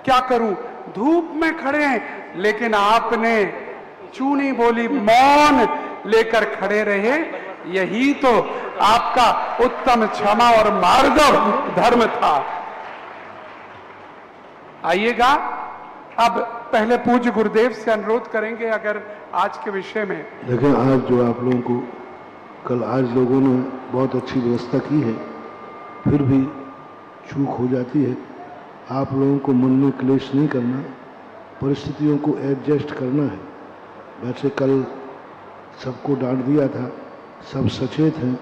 क्या करूं, धूप में खड़े हैं। लेकिन आपने चू नहीं बोली, मौन लेकर खड़े रहे। यही तो आपका उत्तम क्षमा और मार्दव धर्म था। आइएगा, अब पहले पूज्य गुरुदेव से अनुरोध करेंगे अगर आज के विषय में। देखें, आज जो आप लोगों को कल आज लोगों ने बहुत अच्छी व्यवस्था की है, फिर भी चूक हो जाती है। आप लोगों को मन में क्लेश नहीं करना, परिस्थितियों को एडजस्ट करना है। वैसे कल सबको डांट दिया था, सब सचेत हैं,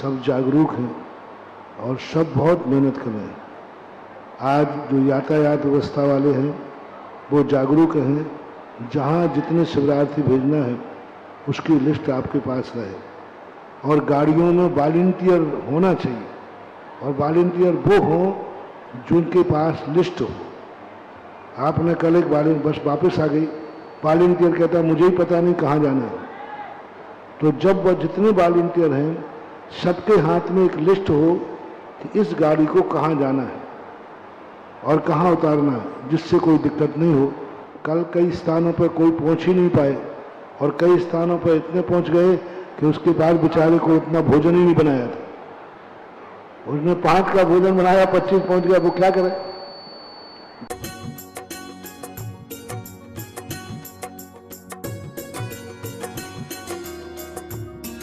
सब जागरूक हैं और सब बहुत मेहनत कर रहे हैं। आज जो यातायात व्यवस्था वाले हैं वो जागरूक हैं। जहाँ जितने शिवरार्थी भेजना है उसकी लिस्ट आपके पास रहे और गाड़ियों में वॉलंटियर होना चाहिए और वॉलंटियर वो हों जिनके पास लिस्ट हो। आपने कल एक बस वापस आ गई, वॉलंटियर कहता मुझे ही पता नहीं कहाँ जाना है। तो जब वह जितने वॉलंटियर हैं सबके हाथ में एक लिस्ट हो कि इस गाड़ी को कहाँ जाना है और कहाँ उतारना है, जिससे कोई दिक्कत नहीं हो। कल कई स्थानों पर कोई पहुंच ही नहीं पाए और कई स्थानों पर इतने पहुंच गए कि उसके बाद बेचारे को इतना भोजन ही नहीं बनाया था। उसने 5 का भोजन बनाया, 25 पहुंच गया, वो क्या करे।